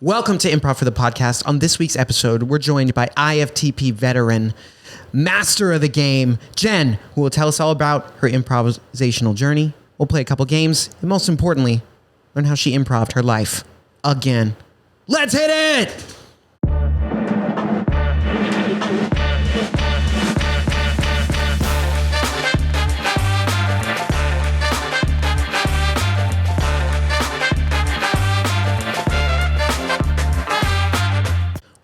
Welcome to Improv for the Podcast. On this week's episode, we're joined by IFTP veteran, master of the game, Jen, who will tell us all about her improvisational journey. We'll play a couple games, and most importantly, learn how she improv'd her life again. Let's hit it!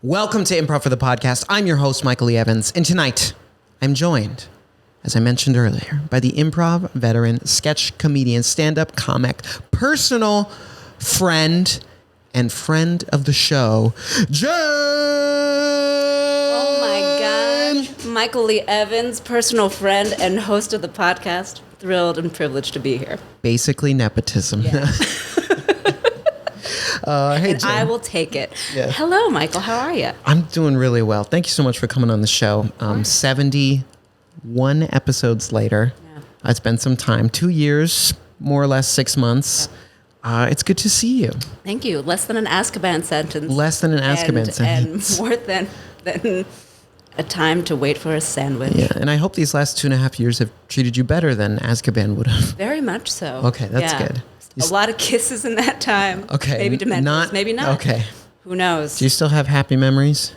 Welcome to Improv for the Podcast. I'm your host, Michael E. Evans, and tonight I'm joined, as I mentioned earlier, by the improv veteran, sketch comedian, stand-up comic, personal friend, and friend of the show, Jen! Oh my gosh. Michael E. Evans, personal friend and host of the podcast. Thrilled and privileged to be here. Basically nepotism. Yeah. Hey, and Jen. I will take it. Yeah. Hello, Michael. How are you? I'm doing really well. Thank you so much for coming on the show. 71 episodes later. Yeah. It's been some time. 2 years, more or less 6 months. It's good to see you. Thank you. Less than an Azkaban sentence. Less than an Azkaban sentence. And more than a time to wait for a sandwich. Yeah, and I hope these last 2.5 years have treated you better than Azkaban would have. Very much so. Okay, that's good. A lot of kisses in that time. Okay. Maybe demented. Maybe not. Okay. Who knows? Do you still have happy memories?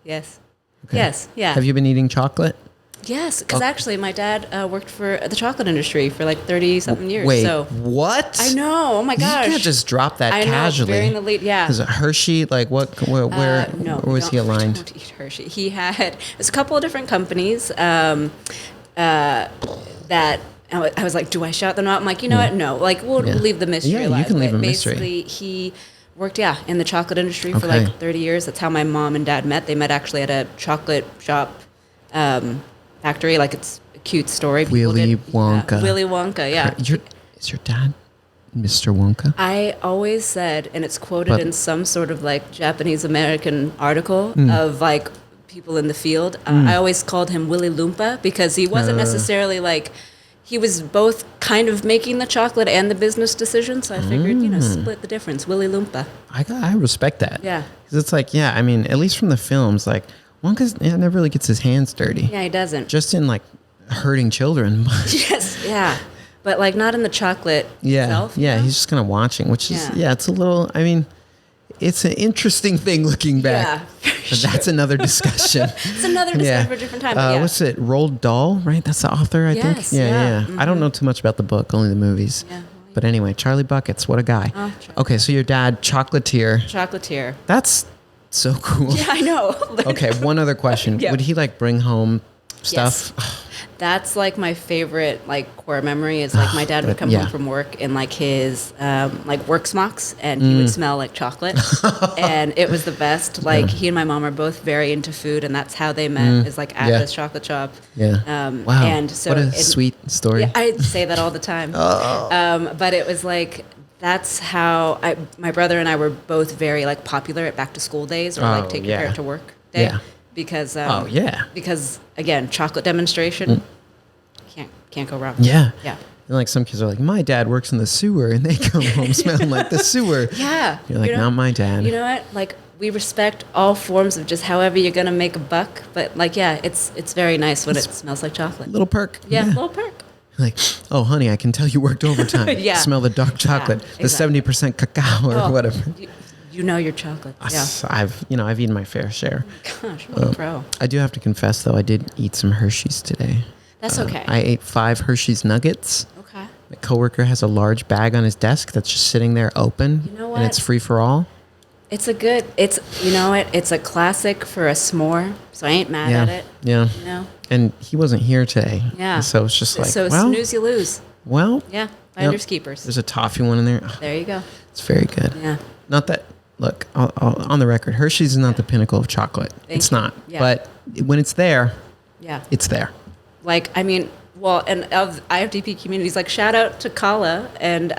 Yes. Okay. Yes. Yeah. Have you been eating chocolate? Yes, because actually my dad worked for the chocolate industry for like 30-something years. Wait, so what? I know. Oh my gosh. You can't just drop that I know, casually. bearing the lead, yeah. Is it Hershey? Like what? Where no, was he aligned? Don't eat Hershey. He had there's a couple of different companies that I was like, do I shout them out? I'm like, you know what? No, like we'll leave the mystery alive. You can leave but a mystery. basically, he worked in the chocolate industry for like 30 years. That's how my mom and dad met. They met actually at a chocolate shop factory. Like it's a cute story. Willy Wonka. Willy Wonka. Yeah. Is your dad Mr. Wonka? I always said, and it's quoted in some sort of like Japanese American article of like people in the field. I always called him Willy Loompa because he wasn't necessarily like, he was both kind of making the chocolate and the business decision. So I figured, split the difference. Willy Loompa. I respect that. Yeah. Because it's like, I mean, at least from the films, like Wonka never really gets his hands dirty. Yeah, he doesn't. Just in like hurting children. Yes, yeah. But like not in the chocolate itself. Yeah, he's just kind of watching, which is, it's a little, I mean, it's an interesting thing looking back. Yeah, but that's another discussion. It's another discussion for a different time. But what's it? Roald Dahl, right? That's the author, I think. Yeah. Mm-hmm. I don't know too much about the book, only the movies. Yeah. But anyway, Charlie Buckets, what a guy. Okay, so your dad, chocolatier. Chocolatier. That's so cool. Yeah, I know. Okay, one other question. Yeah. Would he like bring home stuff? Yes. That's like my favorite like core memory is like my dad would come home from work in like his like work smocks and he would smell like chocolate and it was the best. Like he and my mom are both very into food and that's how they met is like at this chocolate shop. Yeah. Wow. And so what a sweet story. Yeah, I say that all the time. But it was like that's how my brother and I were both very like popular at back to school days or like take your parent to work day. Yeah. Because because again, chocolate demonstration can't go wrong. Yeah. Yeah. And like some kids are like, my dad works in the sewer and they come home smelling like the sewer. Yeah. You're like, not my dad. You know what? Like we respect all forms of just however you're gonna make a buck, but like it's very nice when it smells like chocolate. Little perk. Yeah, little perk. Like, oh honey, I can tell you worked overtime. Yeah. Smell the dark chocolate, exactly. the 70% cacao or whatever. You know your chocolate. Yeah. I've eaten my fair share. Gosh, what a pro. I do have to confess though, I did eat some Hershey's today. That's okay. I ate 5 Hershey's Nuggets. Okay. My coworker has a large bag on his desk that's just sitting there open. You know what? And it's free for all. It's you know what? It's a classic for a s'more, so I ain't mad at it. Yeah. You know? And he wasn't here today. Yeah. And so it's just like, so snooze you lose. Well. Yeah. Finders keepers. There's a toffee one in there. Oh, there you go. It's very good. Yeah. Not that, look, on the record, Hershey's is not the pinnacle of chocolate. It's not. Yeah. But when it's there, it's there. Like, I mean, well, and of IFDP communities, like shout out to Kala and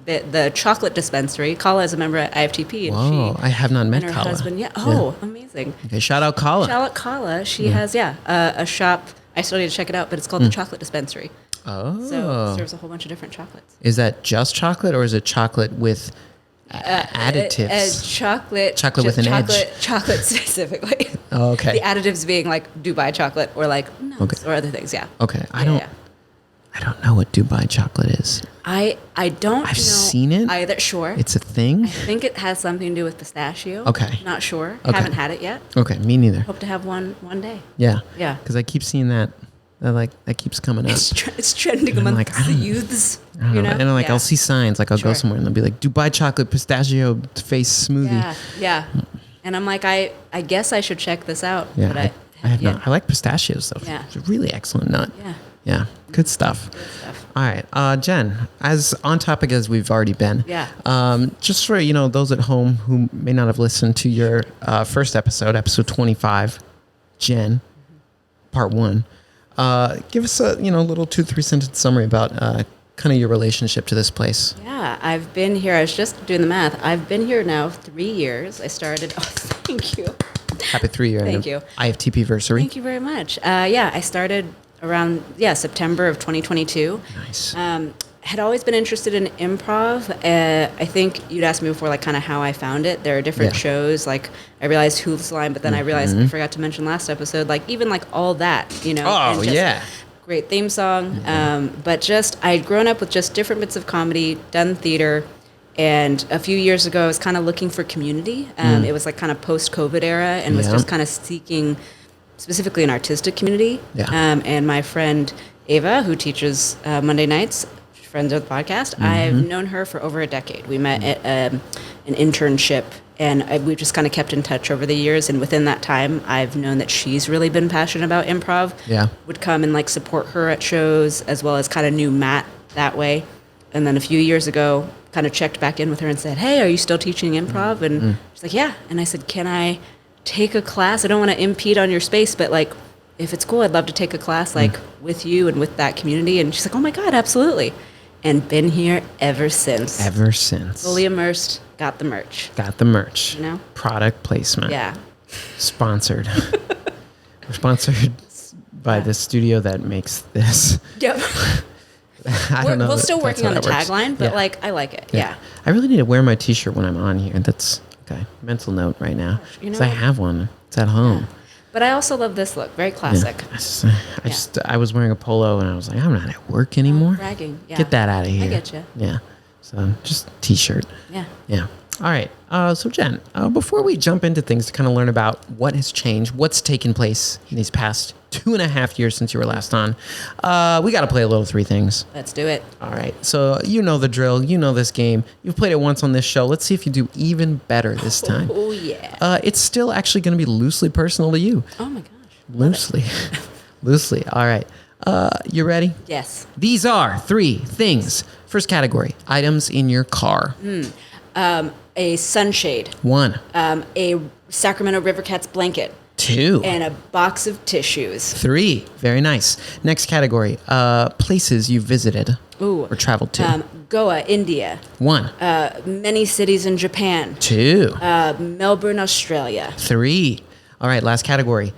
the chocolate dispensary. Kala is a member at IFTP. And I have not met her Kala. Husband, amazing. Okay, shout out Kala. Shout out Kala. She has, a shop. I still need to check it out, but it's called the Chocolate Dispensary. Oh. So it serves a whole bunch of different chocolates. Is that just chocolate or is it chocolate with Additives. Chocolate with an edge. Chocolate specifically. Oh, okay. The additives being like Dubai chocolate or like nuts or other things. Yeah. Okay. I don't know what Dubai chocolate is. I don't know. I've seen it. Either. Sure. It's a thing. I think it has something to do with pistachio. Okay. Not sure. Okay. Haven't had it yet. Okay. Me neither. Hope to have one day. Yeah. Yeah. Because I keep seeing that. That keeps coming up. It's trending amongst the youths. I don't know. And I'll see signs. Like I'll go somewhere and they'll be like Dubai chocolate pistachio face smoothie. Yeah. Yeah. And I'm like, I guess I should check this out. Yeah. But I have not. I like pistachios though. Yeah. It's a really excellent nut. Yeah. Yeah. Good stuff. All right. Jen, as on topic as we've already been. Yeah. Just for, those at home who may not have listened to your first episode 25, Jen, part 1. Give us a little 2-3 sentence summary about kind of your relationship to this place. Yeah, I've been here. I was just doing the math. I've been here now 3 years. I started. Oh, thank you. Happy 3-year. Thank you. IFTP-versary. Thank you very much. I started around September of 2022. Nice. Had always been interested in improv. I think you'd asked me before, like, kind of how I found it. There are different shows. Like, I realized Who's Line, but then I realized I forgot to mention last episode. Like, even like all that, Oh, yeah. Great theme song. But just I'd grown up with just different bits of comedy, done theater, and a few years ago I was kind of looking for community. It was like kind of post-COVID era, and was just kind of seeking specifically an artistic community. Yeah. And my friend Ava, who teaches Monday nights, friends of the podcast, I've known her for over a decade. We met at an internship, and we've just kind of kept in touch over the years. And within that time, I've known that she's really been passionate about improv. Yeah. Would come and like support her at shows, as well as kind of knew Matt that way. And then a few years ago, kind of checked back in with her and said, "Hey, are you still teaching improv?" And she's like, "Yeah." And I said, "Can I take a class? I don't want to impede on your space, but like, if it's cool, I'd love to take a class like with you and with that community." And she's like, "Oh my God, absolutely." And been here ever since. Ever since. Fully immersed, got the merch. Product placement. Yeah. Sponsored. We're sponsored by the studio that makes this. Yep. I don't know. We're still working on the tagline, but Yeah. like, I like it. Yeah. I really need to wear my t-shirt when I'm on here. That's okay. Mental note right now. Because I have one. It's at home. Yeah. But I also love this look. Very classic. I was wearing a polo and I was like, I'm not at work anymore. Bragging. Yeah. Get that out of here. I get you. Yeah. So just t-shirt. Yeah. Yeah. All right. So Jen, before we jump into things to kind of learn about what has changed, what's taken place in these past 2.5 years since you were last on, we got to play a little 3 things. Let's do it. All right. So you know the drill. You know this game. You've played it once on this show. Let's see if you do even better this time. Oh, yeah. It's still actually going to be loosely personal to you. Oh, my gosh. Loosely. Loosely. All right. You ready? Yes. These are 3 things. First category, items in your car. A sunshade. 1. A Sacramento River Cats blanket. 2. And a box of tissues. 3. Very nice. Next category, places you visited Ooh. or traveled to. Goa, India. 1. Many cities in Japan. 2. Melbourne, Australia. 3. All right, last category.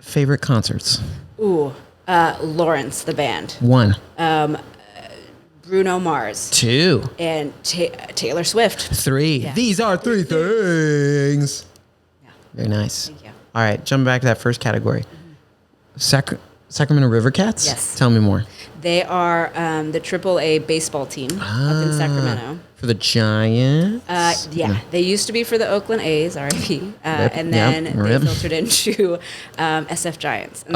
Favorite concerts. Ooh. Lawrence, the band. 1. Bruno Mars. 2. And Taylor Swift. 3. Yeah. These are 3 things. Yeah. Very nice. Thank you. All right, jumping back to that first category. Sacramento River Cats? Yes. Tell me more. They are the AAA baseball team up in Sacramento. For the Giants? They used to be for the Oakland A's, RIP, and then they filtered into SF Giants. And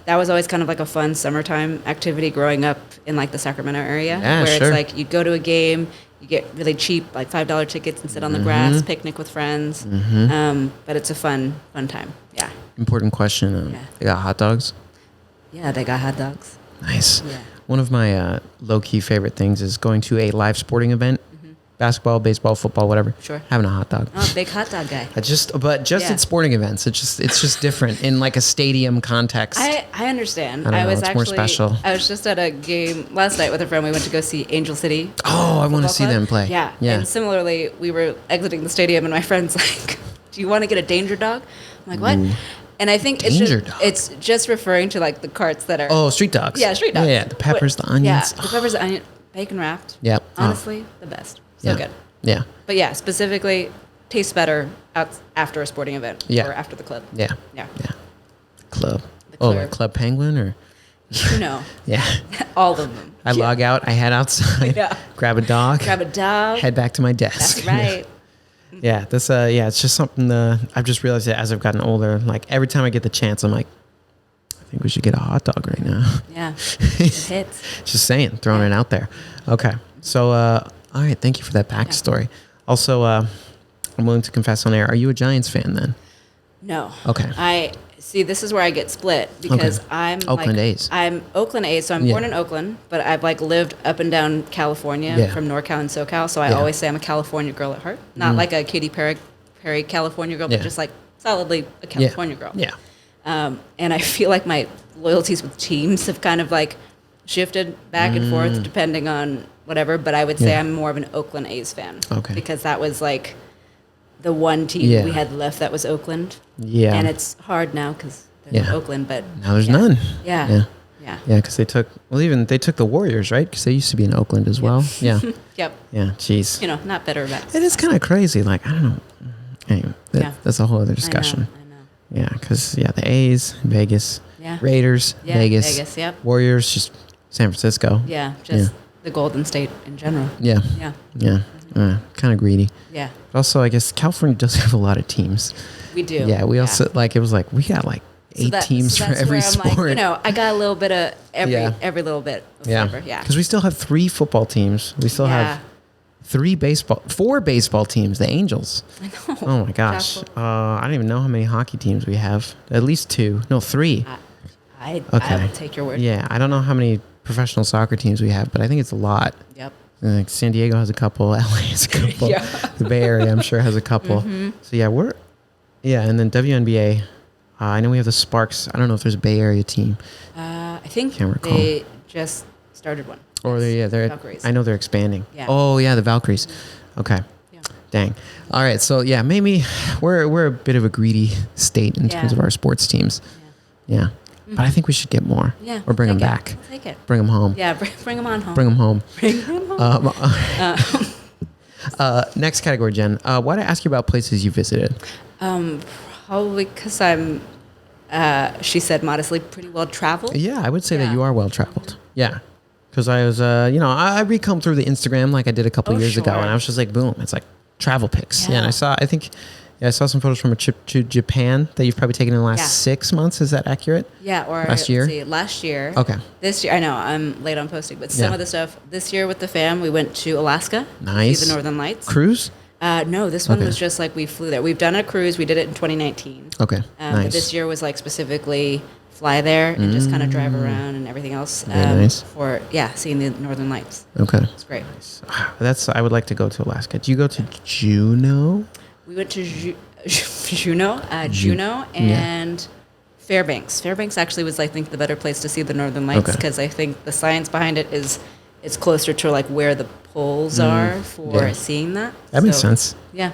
that was always kind of like a fun summertime activity growing up in like the Sacramento area, where it's like you go to a game, you get really cheap, like $5 tickets and sit on the grass, picnic with friends. But it's a fun time. Yeah. Important question. They got hot dogs? Yeah, they got hot dogs. Nice. Yeah. One of my low-key favorite things is going to a live sporting event, basketball, baseball, football, whatever. Sure. Having a hot dog. Oh, big hot dog guy. At sporting events, it's just different in like a stadium context. I understand. I don't know, it's more special. I was just at a game last night with a friend. We went to go see Angel City. Oh, I want to see them play. Yeah. And similarly, we were exiting the stadium, and my friend's like, "Do you want to get a danger dog?" I'm like, "What?" Ooh. And I think it's just referring to like the carts that are... Oh, street dogs. Yeah, street dogs. Yeah, the peppers, the onions. Yeah, the peppers, the onion, bacon wrapped. Yep. Honestly, the best. So good. Yeah. But yeah, specifically, tastes better after a sporting event or after the club. Yeah. Yeah. Yeah. Club. The Oh, club. like Club Penguin or? Yeah. All of them. I log out. I head outside. Grab a dog. Head back to my desk. That's right. Yeah. This. Yeah. It's just something. I've just realized that as I've gotten older, like every time I get the chance, I'm like, I think we should get a hot dog right now. Yeah. It hits. Just saying, throwing it out there. Okay. So, all right. Thank you for that backstory. Also, I'm willing to confess on air. Are you a Giants fan then? No. Okay. See, this is where I get split because I'm Oakland A's. I'm Oakland A's, so I'm born in Oakland, but I've like lived up and down California from NorCal and SoCal, so I always say I'm a California girl at heart. Not like a Katy Perry California girl, but just like solidly a California girl. Yeah. And I feel like my loyalties with teams have kind of like shifted back and forth depending on whatever, but I would say I'm more of an Oakland A's fan. Okay. Because that was like the one team we had left that was Oakland. Yeah. And it's hard now because there's Oakland, but now there's none. Yeah. Yeah, because they took the Warriors, right? Because they used to be in Oakland as well. Yeah. Yep. Yeah, jeez. Not better about it is kind of crazy. Like, I don't know. Anyway, that's a whole other discussion. I know. Yeah, because, the A's, Vegas. Yeah. Raiders, Vegas. Vegas, yep. Warriors, just San Francisco. Yeah, just the Golden State in general. Yeah. Yeah. Yeah. Kind of greedy. Yeah. But also, I guess California does have a lot of teams. We do. Yeah, we also, it was like, we got like 8 teams for every sport. Like, I got a little bit of every little bit of flavor. Yeah. Because we still have 3 football teams. We still have 4 baseball teams, the Angels. I know. Oh my gosh. I don't even know how many hockey teams we have. At least 2. No, 3. I will take your word. Yeah, I don't know how many professional soccer teams we have, but I think it's a lot. Yep. Like San Diego has a couple, LA has a couple. The Bay Area, I'm sure, has a couple. So and then WNBA. I know we have the Sparks. I don't know if there's a Bay Area team. I think Can't recall. they just started one. Or they're Valkyries. I know they're expanding. Yeah. Oh yeah, the Valkyries. Okay. Yeah. Dang. All right. So yeah, maybe we're a bit of a greedy state in terms of our sports teams. Yeah. But I think we should get more. Yeah. Or bring them back. Take it. Bring them home. Yeah. Bring them on home. Bring them home. Bring them home. Next category, Jen. Why did I ask you about places you visited? Probably because I'm, she said modestly, pretty well traveled. Yeah, I would say that you are well traveled. Yeah. Because I was, I recombed through the Instagram like I did a couple years ago, and I was just like, boom, it's like travel pics. Yeah, and I saw some photos from a trip to Japan that you've probably taken in the last 6 months. Is that accurate? Yeah, or last year. Last year. Okay. This year, I know I'm late on posting, but some of the stuff this year with the fam, we went to Alaska. Nice. To see the Northern Lights. Cruise? No, this one was just like we flew there. We've done a cruise. We did it in 2019. Okay. Nice. But this year was like specifically fly there and just kind of drive around and everything else. Very nice. For seeing the Northern Lights. Okay. It's great. I would like to go to Alaska. Do you go to Juneau? We went to Juneau and Fairbanks. Fairbanks actually was, I think, the better place to see the Northern Lights because I think the science behind it is it's closer to like where the poles are for seeing that. That makes sense. Yeah.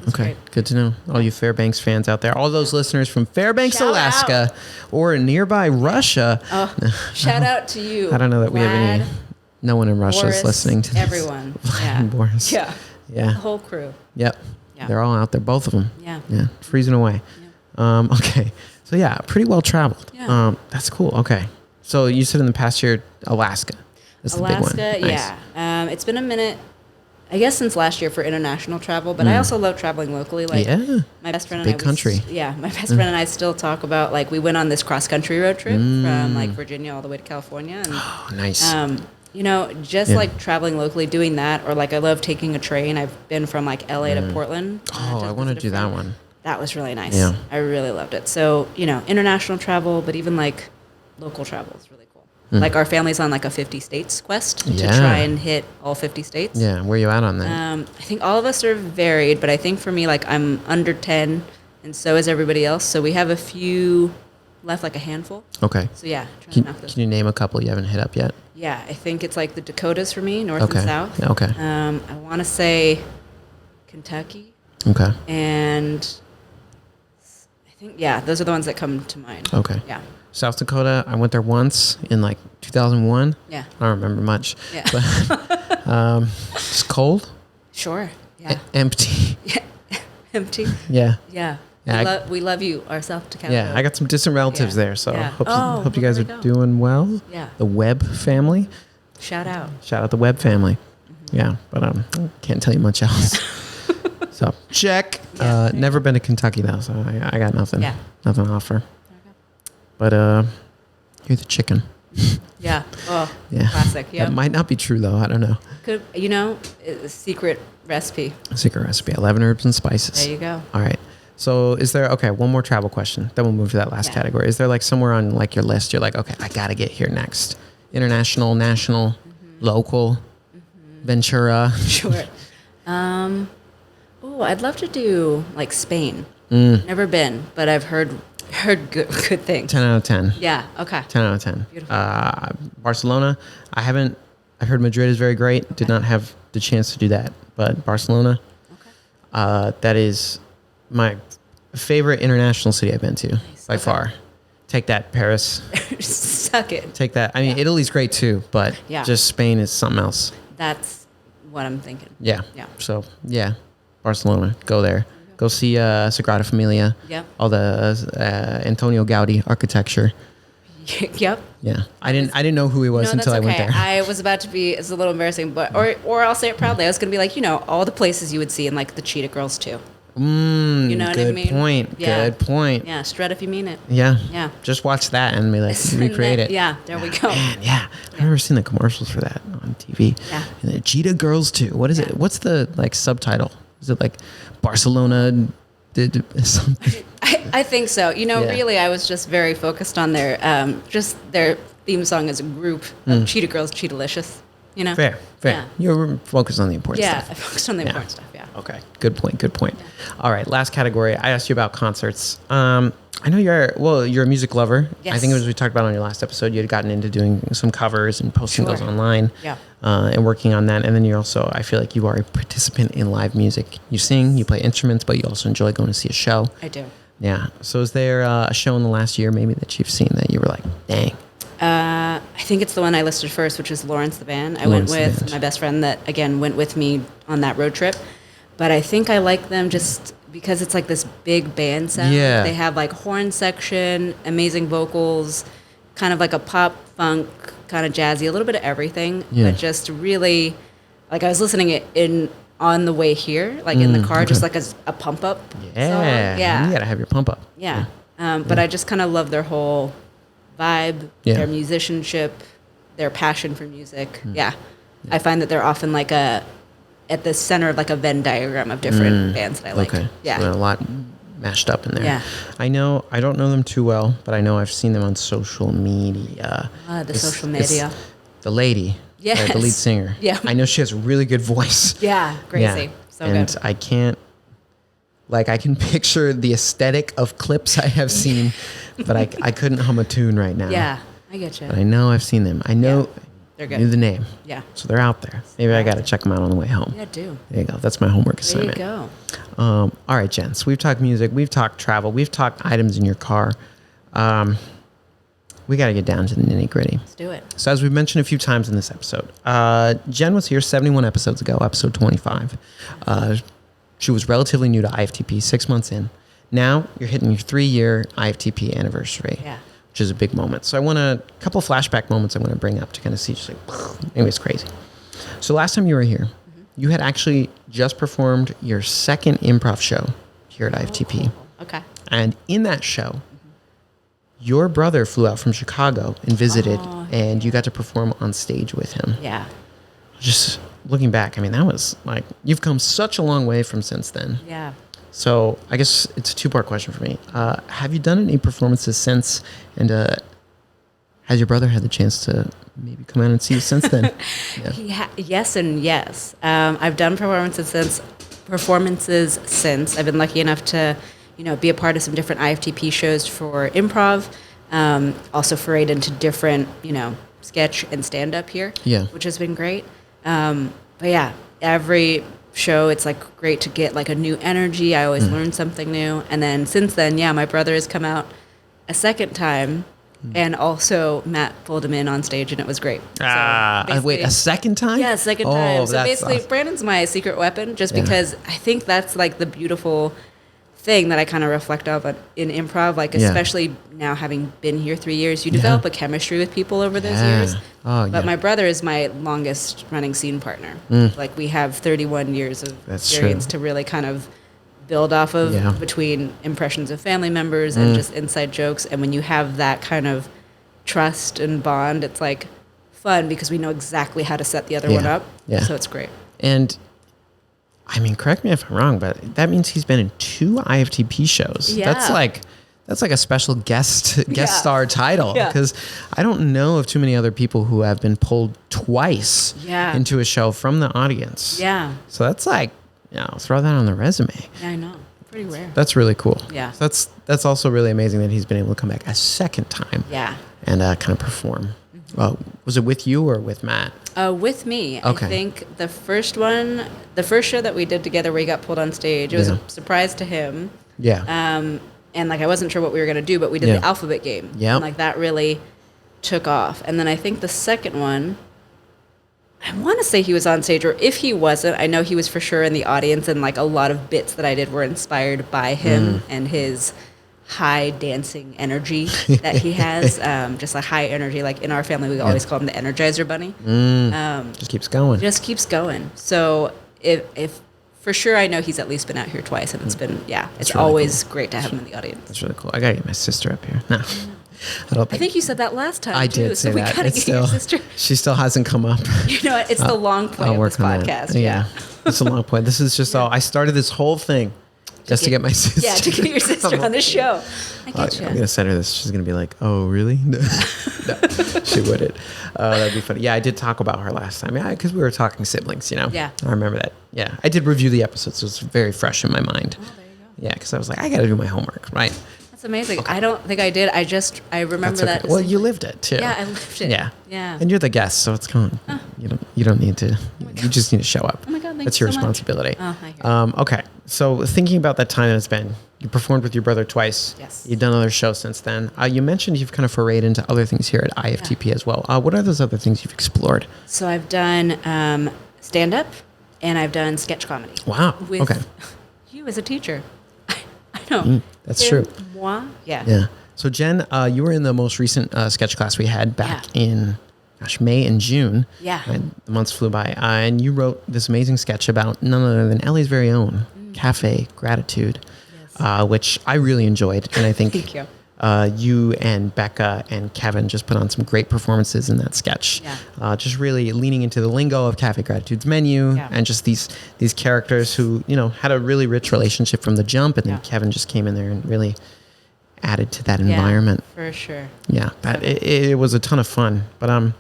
Okay. Great. Good to know. All you Fairbanks fans out there, all those listeners from Fairbanks, Shout Alaska, or nearby Russia. Oh, shout out to you. I don't know that we have no one in Russia is listening to this. Everyone. And Boris. Yeah. Yeah. The whole crew. Yep. Yeah. They're all out there, both of them. Yeah. Yeah. Freezing away. Yeah. Okay. So yeah, pretty well traveled. Yeah. That's cool. Okay. So you said in the past year, Alaska. That's the big one. Alaska, Nice. yeah. It's been a minute, I guess, since last year for international travel, but I also love traveling locally. Like my best friend and I. Big country. My best friend and I still talk about like we went on this cross country road trip from like Virginia all the way to California. And, Oh, nice. just like traveling locally, doing that, or like I love taking a train. I've been from like LA to Portland. I want to do that one. That was really nice. Yeah. I really loved it. So, international travel, but even like local travel is really cool. Like our family's on like a 50 states quest to try and hit all 50 states. Yeah, where you at on that? I think all of us are varied, but I think for me, like I'm under 10 and so is everybody else. So we have a few left, like a handful. Okay. So yeah, trying to knock those. Can you name a couple you haven't hit up yet? Yeah, I think it's like the Dakotas for me, north and south. Okay. I want to say Kentucky. Okay. And I think, those are the ones that come to mind. Okay. Yeah. South Dakota, I went there once in like 2001. Yeah. I don't remember much. Yeah. But it's cold. Sure. Yeah. Empty. Empty. Yeah. Yeah. Yeah, We love you, our South DeKalb. Yeah, I got some distant relatives there, so Yeah. hope you guys there are we go. doing well. Yeah. The Webb family. Shout out. Shout out the Webb family. Yeah, but can't tell you much else. So check. Never been to Kentucky though, so I got nothing. Yeah. Nothing to offer. But you're the chicken. Yeah. Oh, Yeah. classic. Yeah. That might not be true though. I don't know. Could a secret recipe. Secret recipe: 11 herbs and spices. There you go. All right. So is there one more travel question? Then we'll move to that last category. Is there like somewhere on like your list you're like, okay, I gotta get here next? International, national, local, Ventura. Sure. I'd love to do like Spain. Never been, but I've heard good things. 10 out of 10. Yeah. Okay. 10 out of 10. Beautiful. Barcelona, I've heard Madrid is very great. Did not have the chance to do that, but Barcelona, that is my favorite international city I've been to by far. Take that, Paris. Suck it. Take that. I mean, Italy's great too, but just Spain is something else. That's what I'm thinking. Yeah. Yeah. So, Barcelona, go there. Go see Sagrada Familia. Yep. All the Antonio Gaudi architecture. Yep. Yeah. I didn't know who he was until I went there. I was about to be, it's a little embarrassing, but, or I'll say it proudly. I was going to be like, all the places you would see in like the Cheetah Girls too. You know what I mean? Good point. Yeah. Good point. Yeah. Strut if you mean it. Yeah. Yeah. Just watch that and be like, recreate it. Yeah. There we go. Man, yeah. I've never seen the commercials for that on TV. Yeah. And the Cheetah Girls too. What is it? What's the like subtitle? Is it like Barcelona did something? I think so. Really, I was just very focused on their theme song as a group of Cheetah Girls, Cheetah-licious. Fair. Yeah. You're focused on the important Yeah, stuff. I focused on the important stuff. Yeah. Okay. Good point. Yeah. All right. Last category. I asked you about concerts. I know you're a music lover. Yes. I think it was we talked about on your last episode. You had gotten into doing some covers and posting those online. Yeah. And working on that. And then you're also, I feel like you are a participant in live music. You sing, you play instruments, but you also enjoy going to see a show. I do. Yeah. So is there a show in the last year maybe that you've seen that you were like, dang? I think it's the one I listed first, which is Lawrence the Band. I went with my best friend that, again, went with me on that road trip. But I think I like them just because it's like this big band sound. Yeah. They have like horn section, amazing vocals, kind of like a pop, funk, kind of jazzy, a little bit of everything. Yeah. But just really, like I was listening it on the way here, like in the car, just like a pump up song. Yeah. You got to have your pump up. Yeah. But I just kind of love their whole vibe, their musicianship, their passion for music. Yeah. I find that they're often like at the center of like a Venn diagram of different bands that I like. Okay. Yeah. So a lot mashed up in there. Yeah. I don't know them too well, but I know I've seen them on social media. Social media. The lady. Yes. The lead singer. Yeah. I know she has a really good voice. Yeah. Crazy. Yeah. So and good. I can't, like, I can picture the aesthetic of clips I have seen, but I couldn't hum a tune right now. Yeah. I get you. But I know I've seen them. I know. They're I good. knew the name. Yeah. So they're out there. Maybe I got to check them out on the way home. Yeah, do. There you go. That's my homework There assignment. you go. All right, gents. We've talked music. We've talked travel. We've talked items in your car. We got to get down to the nitty gritty. Let's do it. So as we've mentioned a few times in this episode, Jen was here 71 episodes ago, episode 25. She was relatively new to IFTP, 6 months in. Now you're hitting your 3-year IFTP anniversary, which is a big moment. So I want a couple flashback moments I want to bring up to kind of see just like, anyway, it's crazy. So last time you were here, you had actually just performed your second improv show here at IFTP. Okay. And in that show, your brother flew out from Chicago and visited, and you got to perform on stage with him. Yeah. Just looking back, I mean, that was like, you've come such a long way from since then. Yeah. So I guess it's a 2-part question for me. Have you done any performances since? And has your brother had the chance to maybe come out and see you since then? Yeah. Yes and yes. I've done performances since. I've been lucky enough to, be a part of some different IFTP shows for improv. Also forayed into different, sketch and stand up here. Yeah. Which has been great. But yeah, every show it's like great to get like a new energy. I always learn something new. And then since then, my brother has come out a second time And also, Matt pulled him in on stage, and it was great. Wait, a second time? Yeah, second time. So that's basically, awesome. Brandon's my secret weapon, just because I think that's like the beautiful thing that I kind of reflect on in improv, like especially now having been here 3 years, you develop a chemistry with people over those years. But my brother is my longest running scene partner. Like we have 31 years of experience to really kind of build off of between impressions of family members and just inside jokes. And when you have that kind of trust and bond, it's like fun because we know exactly how to set the other one up. So it's great. And I mean, correct me if I'm wrong, but that means he's been in 2 IFTP shows. Yeah. That's like a special guest star title, because I don't know of too many other people who have been pulled twice into a show from the audience. Yeah. So that's like, throw that on the resume. Yeah, I know. Pretty rare. That's really cool. Yeah. So that's also really amazing that he's been able to come back a second time. Yeah. And kind of perform. Was it with you or with Matt? With me. Okay. I think the first show that we did together where he got pulled on stage, it was a surprise to him. Yeah. And like I wasn't sure what we were going to do, but we did the alphabet game. Yeah. And like that really took off. And then I think the second one, I want to say he was on stage, or if he wasn't, I know he was for sure in the audience, and like a lot of bits that I did were inspired by him and his high dancing energy that he has. Just a high energy. Like in our family, we always call him the Energizer Bunny. Just keeps going. Just keeps going. So if for sure, I know he's at least been out here twice, and it's been, it's really always great to have him in the audience. That's really cool. I got to get my sister up here. No. I think you said that last time. I did say that. We gotta get your sister. She still hasn't come up. You know what? It's the long point of this podcast. Yeah. It's a long point. This is just I started this whole thing just to get my sister. Yeah, to get your sister on the show. I get you. I'm going to send her this. She's going to be like, oh, really? No, she wouldn't. That'd be funny. Yeah, I did talk about her last time. Yeah, because we were talking siblings, Yeah. I remember that. Yeah. I did review the episode, so it's very fresh in my mind. Oh, there you go. Yeah, because I was like, I got to do my homework, right? That's amazing. Okay. I don't think I did. I remember that. Well, you lived it too. Yeah, I lived it. Yeah. And you're the guest, so it's going. You don't need to. You just need to show up. Oh my God, that's your responsibility. Oh, I hear okay. So thinking about that time that it's been, you performed with your brother twice. Yes. You've done other shows since then. You mentioned you've kind of forayed into other things here at IFTP as well. What are those other things you've explored? So I've done stand-up, and I've done sketch comedy. Wow. With you as a teacher. I know. That's true. Moi? Yeah. Yeah. So Jen, you were in the most recent sketch class we had back in, May and June. Yeah. And the months flew by. And you wrote this amazing sketch about none other than LA's very own Cafe Gratitude, which I really enjoyed. And I think Thank you. You and Becca and Kevin just put on some great performances in that sketch. Yeah. Just really leaning into the lingo of Cafe Gratitude's menu and just these characters who, had a really rich relationship from the jump. And then Kevin just came in there and really added to that environment. For sure. Yeah, it was a ton of fun. But I'm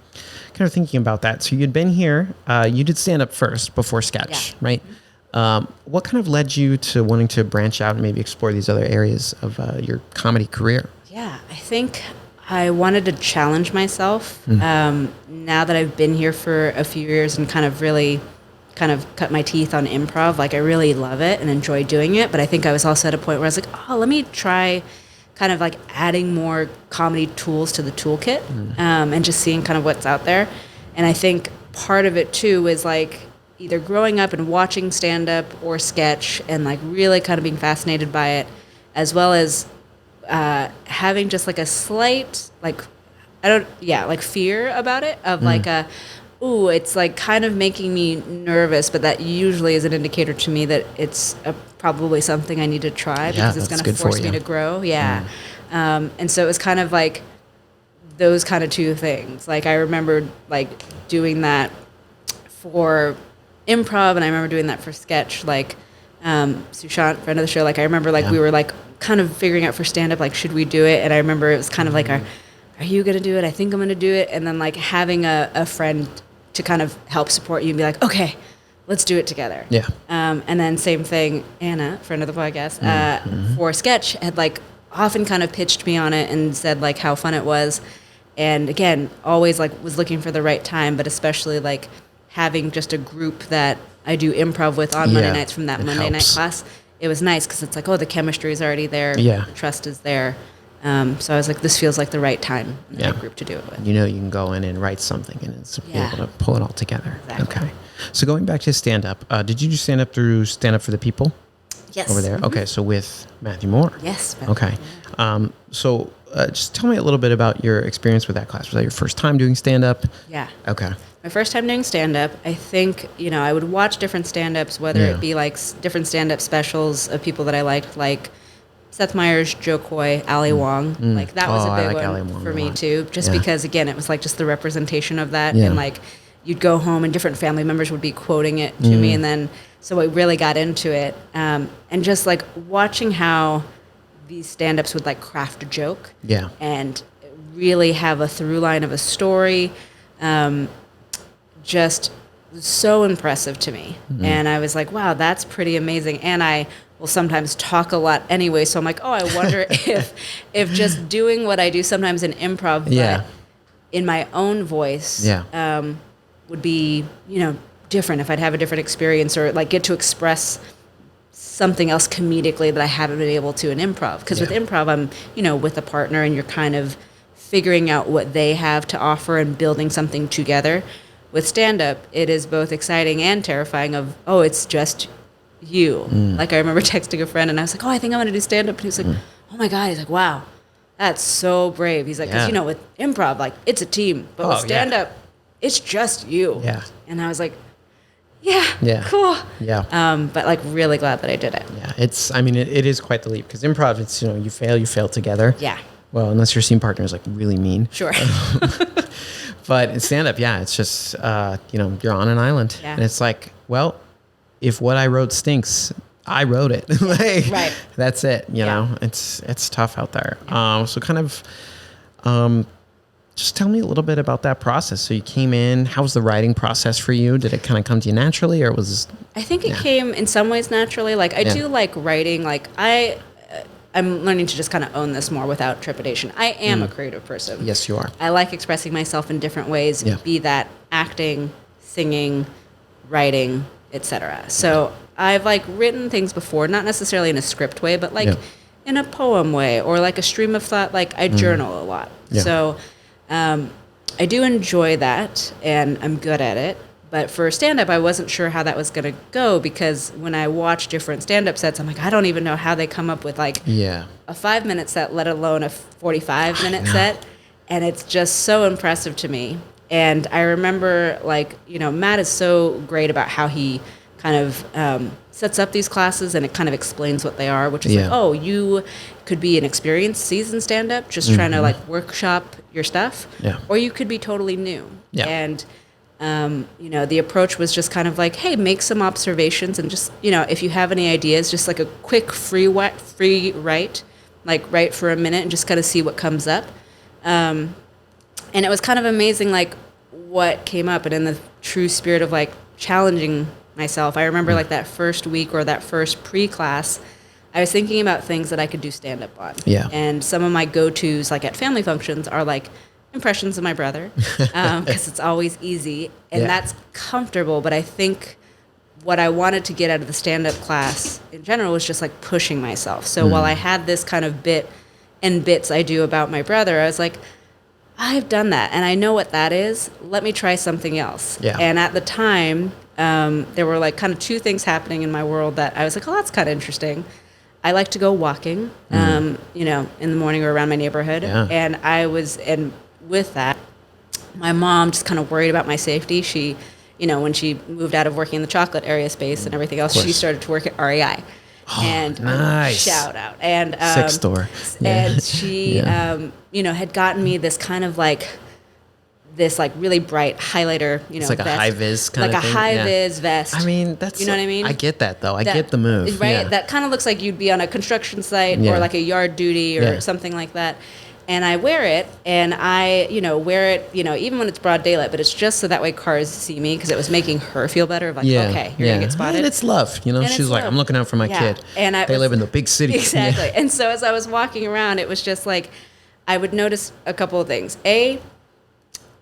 kind of thinking about that. So you'd been here, you did stand up first before sketch, right? What kind of led you to wanting to branch out and maybe explore these other areas of your comedy career? Yeah, I think I wanted to challenge myself. Now that I've been here for a few years and kind of really cut my teeth on improv, like I really love it and enjoy doing it. But I think I was also at a point where I was like, let me try kind of like adding more comedy tools to the toolkit and just seeing kind of what's out there. And I think part of it too is like either growing up and watching stand-up or sketch and like really kind of being fascinated by it, as well as having just like a slight fear about it of like it's like kind of making me nervous, but that usually is an indicator to me that it's probably something I need to try because it's going to force me to grow. Yeah. And so it was kind of like those kind of two things. Like I remember like doing that for improv, and I remember doing that for sketch. Like Sushant, friend of the show, like I remember like we were like kind of figuring out for stand-up, like should we do it? And I remember it was kind of like, are you going to do it? I think I'm going to do it. And then like having a friend to kind of help support you and be like, okay, let's do it together. Yeah. And then same thing, Anna, friend of the podcast, for sketch had like often kind of pitched me on it and said like how fun it was. And again, always like was looking for the right time, but especially like having just a group that I do improv with on Monday nights from that Monday night class. It was nice because it's like, the chemistry is already there. Yeah. The trust is there. So I was like, this feels like the right time in the right group to do it with. You know, you can go in and write something and it's be able to pull it all together. Exactly. Okay. So going back to stand-up, did you do stand-up through Stand Up for the People? Yes. Over there? Mm-hmm. Okay, so with Matthew Moore. Yes. Okay. So just tell me a little bit about your experience with that class. Was that your first time doing stand-up? Yeah. Okay. My first time doing stand-up, I think, I would watch different stand-ups, whether it be like different stand-up specials of people that I liked, like Seth Meyers, Joe Coy, Ali Wong. Like that was a big one for me too, just because again, it was like just the representation of that. And like you'd go home and different family members would be quoting it to me. And then, so I really got into it. And just like watching how these stand-ups would like craft a joke and really have a through line of a story. Just so impressive to me. And I was like, wow, that's pretty amazing. And I will sometimes talk a lot anyway. So I'm like, oh, I wonder if just doing what I do sometimes in improv, but in my own voice, would be, different if I'd have a different experience or like get to express something else comedically that I haven't been able to in improv. Because with improv, I'm, with a partner and you're kind of figuring out what they have to offer and building something together. With stand-up, it is both exciting and terrifying of, oh, it's just you. Like I remember texting a friend and I was like, oh, I think I'm going to do stand-up. And he was like, oh my God. He's like, wow, that's so brave. He's like, because, with improv, like it's a team. But with stand-up, it's just you. Yeah. And I was like, cool. Yeah. But like really glad that I did it. Yeah. It is quite the leap because improv, it's, you fail together. Yeah. Well, unless your scene partner is like really mean. Sure. But in stand-up, it's just, you're on an island. Yeah. And it's like, well, if what I wrote stinks, I wrote it. Right. That's it, you know. It's tough out there. So kind of just tell me a little bit about that process. So you came in. How was the writing process for you? Did it kind of come to you naturally or was... I think it came in some ways naturally. Like I do like writing. Like I'm learning to just kind of own this more without trepidation. I am a creative person. Yes, you are. I like expressing myself in different ways, be that acting, singing, writing, etc. So I've like written things before, not necessarily in a script way, but like in a poem way or like a stream of thought. Like I journal a lot. Yeah. So I do enjoy that and I'm good at it. But for stand-up, I wasn't sure how that was going to go because when I watch different stand-up sets, I'm like, I don't even know how they come up with like a 5-minute set, let alone a 45-minute set. And it's just so impressive to me. And I remember like, Matt is so great about how he kind of sets up these classes and it kind of explains what they are, which is like, oh, you could be an experienced seasoned stand-up just trying to like workshop your stuff. Yeah. Or you could be totally new. Yeah. And the approach was just kind of like, hey, make some observations and just, if you have any ideas, just like a quick free write, like write for a minute and just kind of see what comes up. And it was kind of amazing, like what came up and in the true spirit of like challenging myself. I remember like that first week or that first pre-class, I was thinking about things that I could do stand-up on. Yeah. And some of my go-tos like at family functions are like, impressions of my brother because it's always easy and that's comfortable. But I think what I wanted to get out of the stand-up class in general was just like pushing myself. So while I had this kind of bits I do about my brother, I was like, I've done that and I know what that is. Let me try something else. Yeah. And at the time, there were like kind of two things happening in my world that I was like, oh, that's kind of interesting. I like to go walking, in the morning or around my neighborhood. Yeah. And with that, my mom just kind of worried about my safety. She, when she moved out of working in the chocolate area space and everything else, she started to work at REI. Oh, and nice. Shout out. And Sex store. And she, had gotten me this kind of like this like really bright highlighter, it's like vest. A high vis kind of thing. Like a high vis vest. I mean, that's what I mean. I get that though. I get the move. Right. Yeah. That kind of looks like you'd be on a construction site or like a yard duty or something like that. And I wear it, and I, wear it, even when it's broad daylight, but it's just so that way cars see me because it was making her feel better. Of like, okay, you're going to get spotted. And it's love, She's like, I'm looking out for my kid. And they live in the big city. Exactly. Yeah. And so as I was walking around, it was just like, I would notice a couple of things. I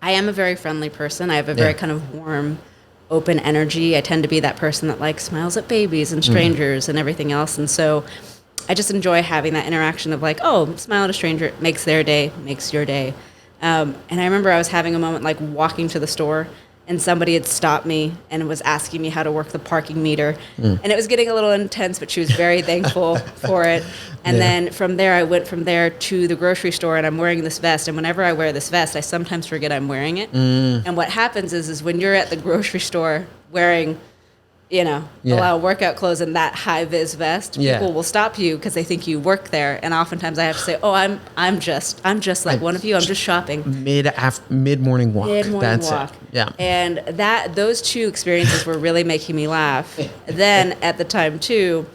am a very friendly person. I have a very kind of warm, open energy. I tend to be that person that like smiles at babies and strangers and everything else. And so I just enjoy having that interaction of like, oh, smile at a stranger, it makes their day, makes your day. And I remember I was having a moment like walking to the store, and somebody had stopped me and was asking me how to work the parking meter. And it was getting a little intense, but she was very thankful for it. And then from there, I went from there to the grocery store, and I'm wearing this vest. And whenever I wear this vest, I sometimes forget I'm wearing it. And what happens is when you're at the grocery store wearing, a lot of workout clothes and that high-vis vest, people will stop you because they think you work there. And oftentimes I have to say, oh, I'm just like one of you. I'm just shopping. Mid-morning walk. That's walk. It. Yeah. And those two experiences were really making me laugh. Then at the time too,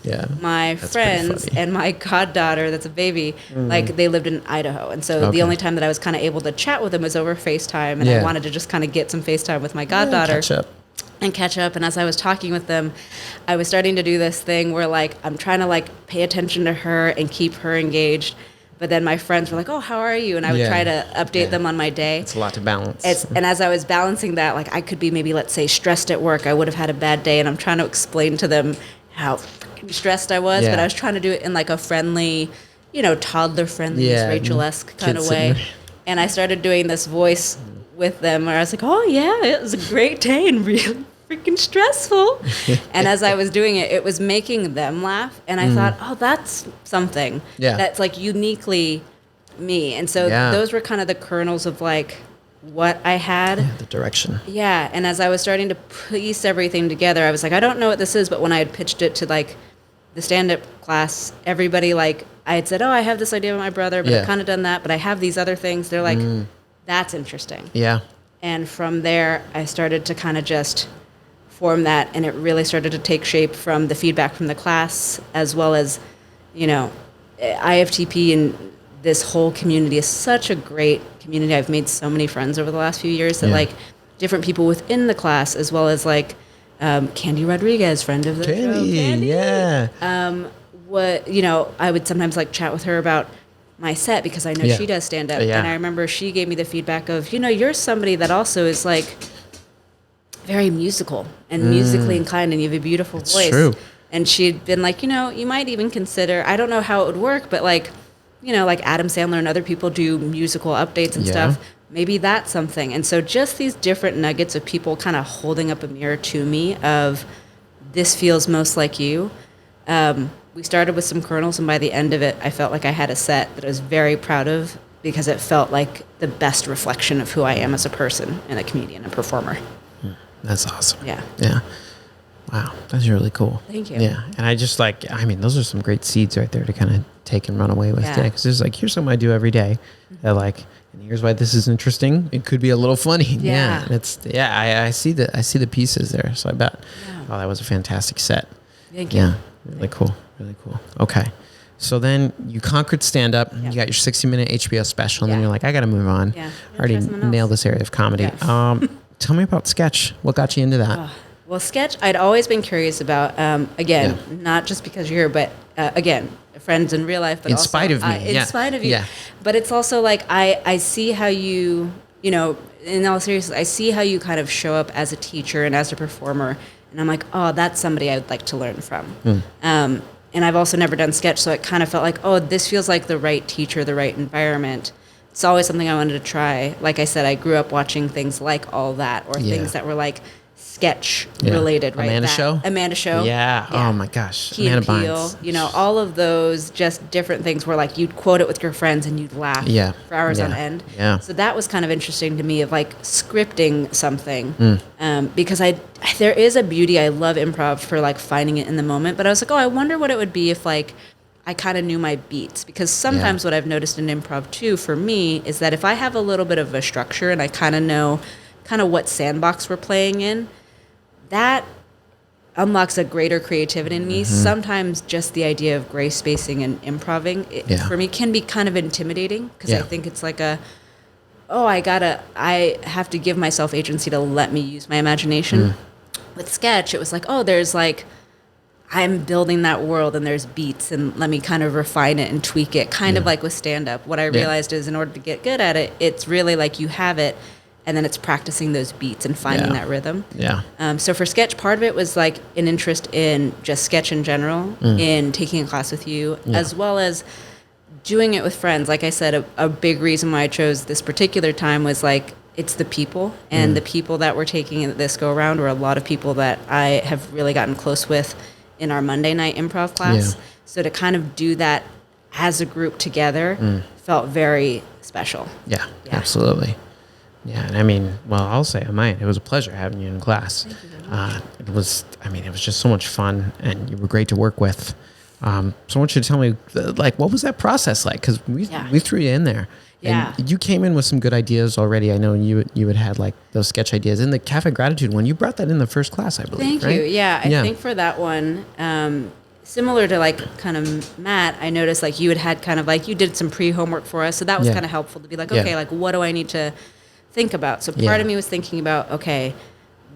my friends and my goddaughter, that's a baby, like they lived in Idaho. And so the only time that I was kind of able to chat with them was over FaceTime. And I wanted to just kind of get some FaceTime with my goddaughter. Catch up. And as I was talking with them, I was starting to do this thing where like I'm trying to like pay attention to her and keep her engaged. But then my friends were like, oh, how are you? And I would try to update them on my day. It's a lot to balance. And as I was balancing that, like I could be maybe, let's say, stressed at work. I would have had a bad day. And I'm trying to explain to them how stressed I was. But I was trying to do it in like a friendly, toddler-friendly, Rachel-esque kind of way. And I started doing this voice with them where I was like, oh, yeah, it was a great day and really freaking stressful. And as I was doing it, it was making them laugh. And I thought, oh, that's something that's like uniquely me. And so those were kind of the kernels of like what I had. The direction. Yeah. And as I was starting to piece everything together, I was like, I don't know what this is. But when I had pitched it to like the stand-up class, everybody like, I had said, oh, I have this idea with my brother, but I've kind of done that. But I have these other things. They're like, that's interesting. Yeah. And from there, I started to kind of just form that, and it really started to take shape from the feedback from the class, as well as, IFTP and this whole community is such a great community. I've made so many friends over the last few years that like different people within the class, as well as like Candy Rodriguez, friend of the show. Candy, yeah. I would sometimes like chat with her about my set because I know she does stand up. And I remember she gave me the feedback of, you're somebody that also is like very musical and musically inclined, and you have a beautiful voice. True. And she'd been like, you might even consider, I don't know how it would work, but like, like Adam Sandler and other people do musical updates and stuff. Maybe that's something. And so just these different nuggets of people kind of holding up a mirror to me of this feels most like you. We started with some kernels, and by the end of it, I felt like I had a set that I was very proud of because it felt like the best reflection of who I am as a person and a comedian and performer. That's awesome. Yeah. Yeah. Wow. That's really cool. Thank you. Yeah. And I just those are some great seeds right there to kind of take and run away with. Yeah. Because there's like, here's something I do every day. That like, and here's why this is interesting. It could be a little funny. Yeah. I see the pieces there. So I bet, that was a fantastic set. Thank you. Yeah. Really cool. Really cool. Okay. So then you conquered stand-up. You got your 60-minute HBO special, and then you're like, I got to move on. Yeah. I already nailed this area of comedy. Yeah. Tell me about sketch. What got you into that? Well, sketch, I'd always been curious about, not just because you're here, but again, friends in real life, but in spite of me. In spite of you. Yeah. But it's also like, I see how you, in all seriousness, I see how you kind of show up as a teacher and as a performer. And I'm like, oh, that's somebody I would like to learn from. And I've also never done sketch, so it kind of felt like, oh, this feels like the right teacher, the right environment. It's always something I wanted to try. Like I said, I grew up watching things like All That, or things that were like sketch related, right? Amanda Show. Yeah. Oh my gosh. Key and Peele. All of those just different things where like you'd quote it with your friends and you'd laugh for hours on end. Yeah. So that was kind of interesting to me of like scripting something because there is a beauty. I love improv for like finding it in the moment, but I was like, oh, I wonder what it would be if like I kind of knew my beats, because sometimes what I've noticed in improv too for me is that if I have a little bit of a structure and I kind of know what sandbox we're playing in, that unlocks a greater creativity in me. Sometimes just the idea of gray spacing and improving for me can be kind of intimidating because I think it's like I have to give myself agency to let me use my imagination. With sketch, it was like, oh, there's like, I'm building that world and there's beats and let me kind of refine it and tweak it, kind of like with stand-up. What I realized is in order to get good at it, it's really like you have it and then it's practicing those beats and finding that rhythm. Yeah. So for sketch, part of it was like an interest in just sketch in general, in taking a class with you, as well as doing it with friends. Like I said, a big reason why I chose this particular time was like, it's the people, and the people that we're taking this go around were a lot of people that I have really gotten close with in our Monday night improv class. Yeah. So to kind of do that as a group together felt very special. Yeah, absolutely. Yeah, and I mean, well, I'll say on mine, it was a pleasure having you in class. It was just so much fun, and you were great to work with. So I want you to tell me, like, what was that process like? Because we threw you in there. Yeah. And you came in with some good ideas already. I know you had like those sketch ideas. In the Cafe Gratitude one, you brought that in the first class, I believe, Thank you. Yeah, I think for that one, similar to like kind of Matt, I noticed like you had kind of like, you did some pre-homework for us. So that was kind of helpful to be like, okay, like what do I need to think about? So part of me was thinking about, okay,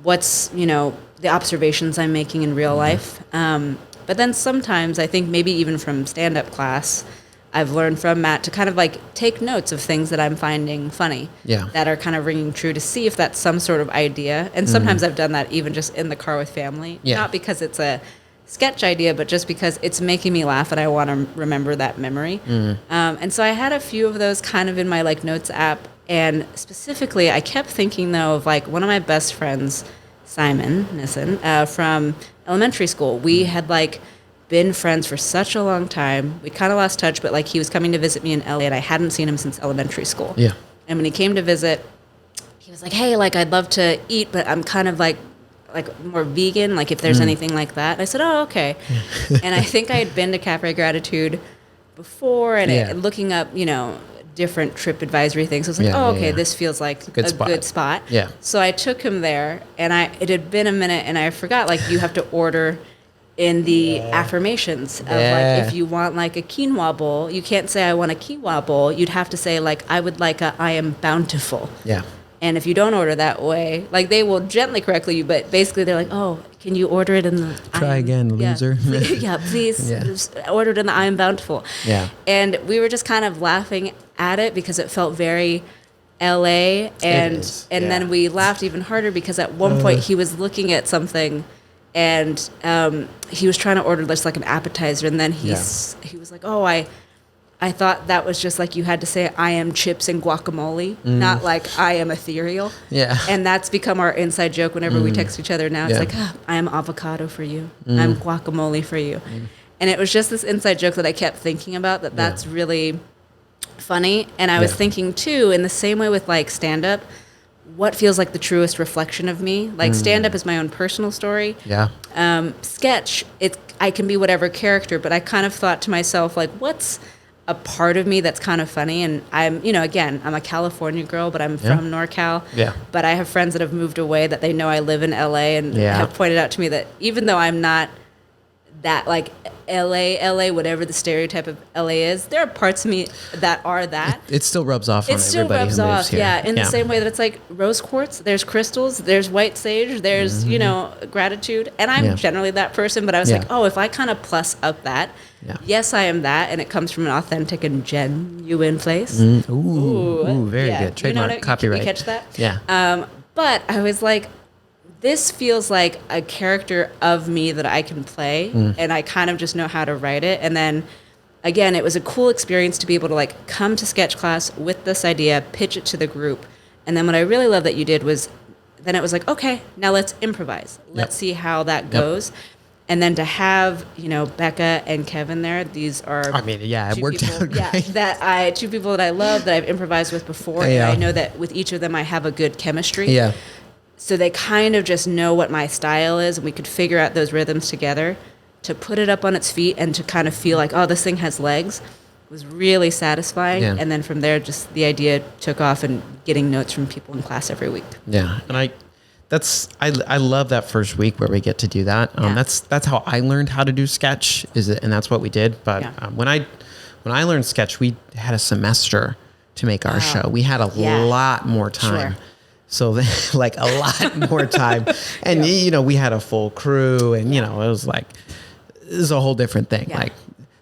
what's, the observations I'm making in real life. But then sometimes I think maybe even from stand-up class, I've learned from Matt to kind of like take notes of things that I'm finding funny that are kind of ringing true to see if that's some sort of idea. And sometimes I've done that even just in the car with family, not because it's a sketch idea, but just because it's making me laugh and I want to remember that memory. And so I had a few of those kind of in my like notes app. And specifically, I kept thinking though of like one of my best friends, Simon Nissen, from elementary school. We had like been friends for such a long time. We kind of lost touch, but like he was coming to visit me in LA and I hadn't seen him since elementary school. Yeah. And when he came to visit, he was like, hey, like I'd love to eat, but I'm kind of like more vegan, like if there's anything like that. And I said, oh, okay. And I think I had been to Cafe Gratitude before and looking up, different trip advisory things. I was like, okay, this feels like a good spot. Yeah. So I took him there and it had been a minute and I forgot, like you have to order in the affirmations of like, if you want like a quinoa bowl, you can't say I want a quinoa bowl. You'd have to say like, I would like I am bountiful. Yeah. And if you don't order that way, like they will gently correct you, but basically they're like, oh, can you order it in the... Try again, loser. Please order it in the I am bountiful. Yeah. And we were just kind of laughing at it because it felt very LA. And then we laughed even harder because at one point he was looking at something and he was trying to order just like an appetizer. And then he was like, oh, I thought that was just like you had to say I am chips and guacamole, not like I am ethereal. Yeah. And that's become our inside joke whenever we text each other now. It's like, I am avocado for you. I'm guacamole for you. And it was just this inside joke that I kept thinking about that's really funny. And I was thinking too, in the same way with like stand-up, what feels like the truest reflection of me? Like stand-up is my own personal story. Yeah. Sketch, I can be whatever character, but I kind of thought to myself, like, what's a part of me that's kind of funny? And I'm, again, I'm a California girl, but I'm from NorCal. Yeah. But I have friends that have moved away that they know I live in LA and have pointed out to me that even though I'm not that like LA, whatever the stereotype of LA is, there are parts of me that are that. It still rubs off on everybody who lives here. Yeah, in the same way that it's like rose quartz, there's crystals, there's white sage, there's, gratitude. And I'm generally that person, but I was like, oh, if I kind of plus up that, yes, I am that, and it comes from an authentic and genuine place. Ooh, very good. Trademark, copyright. You catch that? Yeah. But I was like, this feels like a character of me that I can play, and I kind of just know how to write it. And then, again, it was a cool experience to be able to like come to sketch class with this idea, pitch it to the group, and then what I really love that you did was, then it was like, okay, now let's improvise. Let's see how that goes. And then to have, Becca and Kevin there, these are... it worked out great. Two people that I love, that I've improvised with before, and I know that with each of them I have a good chemistry. Yeah. So they kind of just know what my style is, and we could figure out those rhythms together to put it up on its feet and to kind of feel like, oh, this thing has legs. It was really satisfying. Yeah. And then from there, just the idea took off and getting notes from people in class every week. Yeah. And I love that first week where we get to do that. That's how I learned how to do sketch, and that's what we did. But when I learned sketch, we had a semester to make our show. We had a lot more time. Sure. So like a lot more time. And, we had a full crew and, it was like, this is a whole different thing. Yeah. Like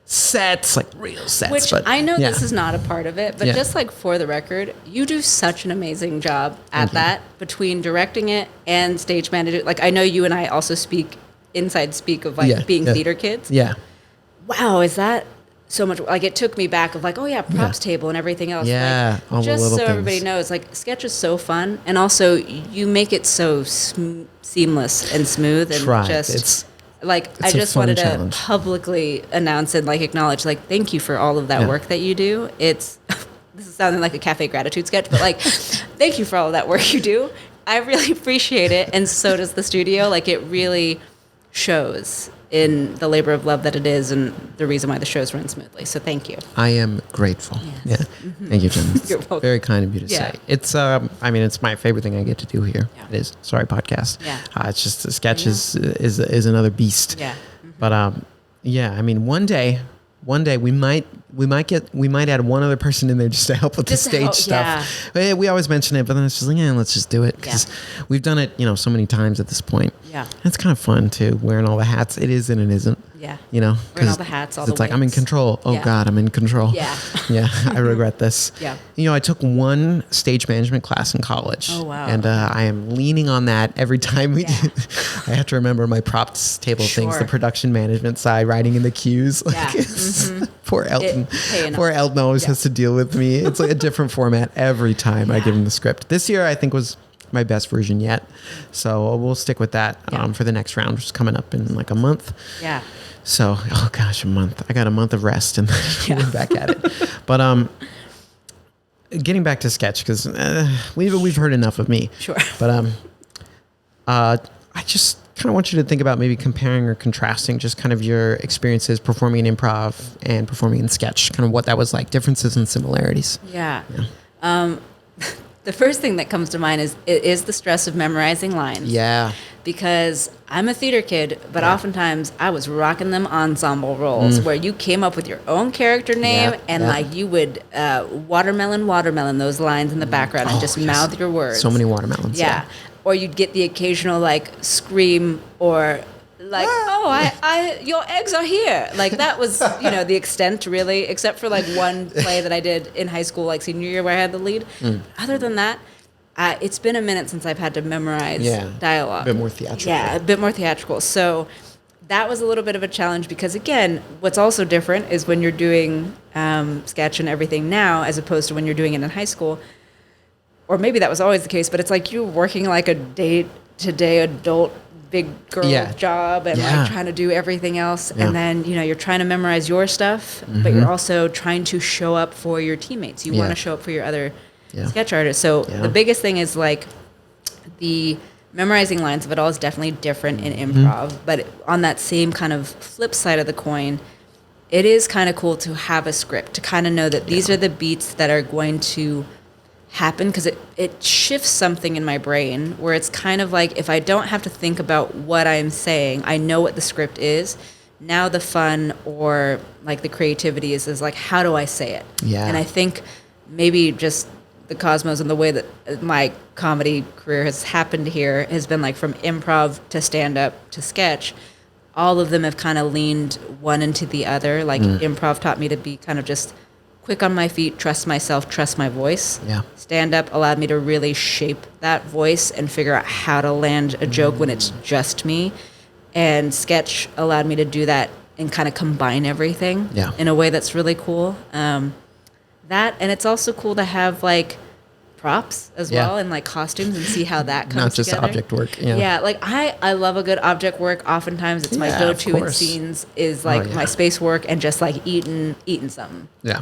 sets, like real sets. Which but, I know yeah. this is not a part of it, but just like for the record, you do such an amazing job at that between directing it and stage managing. Like I know you and I also speak of like being theater kids. Yeah. Wow, is that so much? Like it took me back of like, oh yeah, props table and everything else. Yeah, like, all the just little so things. everybody knows, like sketch is so fun, and also you make it so seamless and smooth, and just. Like I just wanted to publicly announce and like acknowledge, like thank you for all of that work that you do. It's this is sounding like a cafe gratitude sketch, but like thank you for all of that work you do. I really appreciate it, and so does the studio. Like it really shows in the labor of love that it is, and the reason why the shows run smoothly. So thank you. I am grateful. Yes. Yeah, thank you, Jen. You're welcome. Very kind of you to say. It's I mean, it's my favorite thing I get to do here. Yeah. It is. Sorry, podcast. Yeah. It's just the sketch is another beast. Yeah. But yeah, I mean, one day we might add one other person in there just to help with the stage stuff. Yeah. We always mention it, but then it's just like, let's just do it because we've done it, so many times at this point. Yeah, and it's kind of fun too, wearing all the hats. It is and it isn't. Yeah, wearing all the hats. All it's like I'm in control. Oh God, I'm in control. Yeah, yeah. I regret this. Yeah, I took one stage management class in college. Oh wow. And I am leaning on that every time we do. I have to remember my props table things, the production management side, writing in the cues. Poor Elton. Poor Elton always has to deal with me. It's like a different format every time I give him the script. This year, I think was my best version yet. So we'll stick with that for the next round, which is coming up in like a month. Yeah. So, oh gosh, a month. I got a month of rest and then we're back at it. But getting back to sketch, because we've heard enough of me. Sure. But I just kind of want you to think about maybe comparing or contrasting just kind of your experiences performing in improv and performing in sketch, kind of what that was like, differences and similarities. Yeah. The first thing that comes to mind is the stress of memorizing lines. Yeah. Because I'm a theater kid, but oftentimes I was rocking them ensemble roles where you came up with your own character name and like you would watermelon those lines in the background and just mouth your words. So many watermelons. Yeah. Or you'd get the occasional like scream or like, I your eggs are here. Like that was, the extent really, except for like one play that I did in high school, like senior year where I had the lead. Other than that, it's been a minute since I've had to memorize dialogue. A bit more theatrical. Yeah, a bit more theatrical. So that was a little bit of a challenge because, again, what's also different is when you're doing sketch and everything now as opposed to when you're doing it in high school. Or maybe that was always the case, but it's like you're working like a day-to-day adult big girl job and like trying to do everything else. And then, you're trying to memorize your stuff, but you're also trying to show up for your teammates. You want to show up for your other sketch artists. So the biggest thing is like the memorizing lines of it all is definitely different in improv. But on that same kind of flip side of the coin, it is kind of cool to have a script, to kind of know that these are the beats that are going to happen, because it shifts something in my brain where it's kind of like if I don't have to think about what I'm saying, I know what the script is. Now the fun or like the creativity is like, how do I say it? Yeah. And I think maybe just the cosmos and the way that my comedy career has happened here has been like from improv to stand-up to sketch. All of them have kind of leaned one into the other. Like improv taught me to be kind of just quick on my feet, trust myself, trust my voice. Yeah. Stand-up allowed me to really shape that voice and figure out how to land a joke when it's just me. And sketch allowed me to do that and kind of combine everything in a way that's really cool. That, and it's also cool to have like props as well and like costumes and see how that comes together. Not just object work. Yeah, like I love a good object work. Oftentimes it's my go-to in scenes is like my space work and just like eating something. Yeah.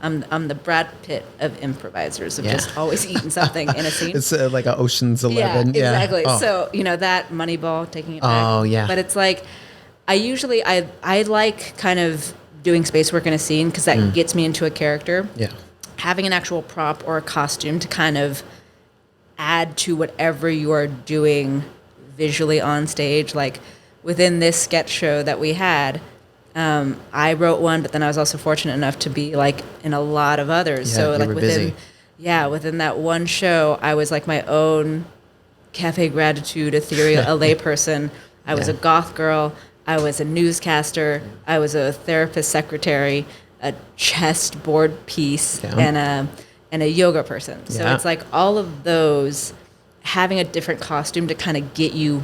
I'm the Brad Pitt of improvisers of just always eating something in a scene. It's like a Ocean's 11. Yeah, exactly. Oh. So, that Moneyball, taking it back. Oh, yeah. But it's like, I like kind of doing space work in a scene because that gets me into a character. Yeah. Having an actual prop or a costume to kind of add to whatever you are doing visually on stage. Like within this sketch show that we had, I wrote one, but then I was also fortunate enough to be like in a lot of others. So like within that one show, I was like my own cafe gratitude, ethereal, a layperson. I was a goth girl. I was a newscaster. I was a therapist secretary, a chessboard piece, and a yoga person. So it's like all of those, having a different costume to kind of get you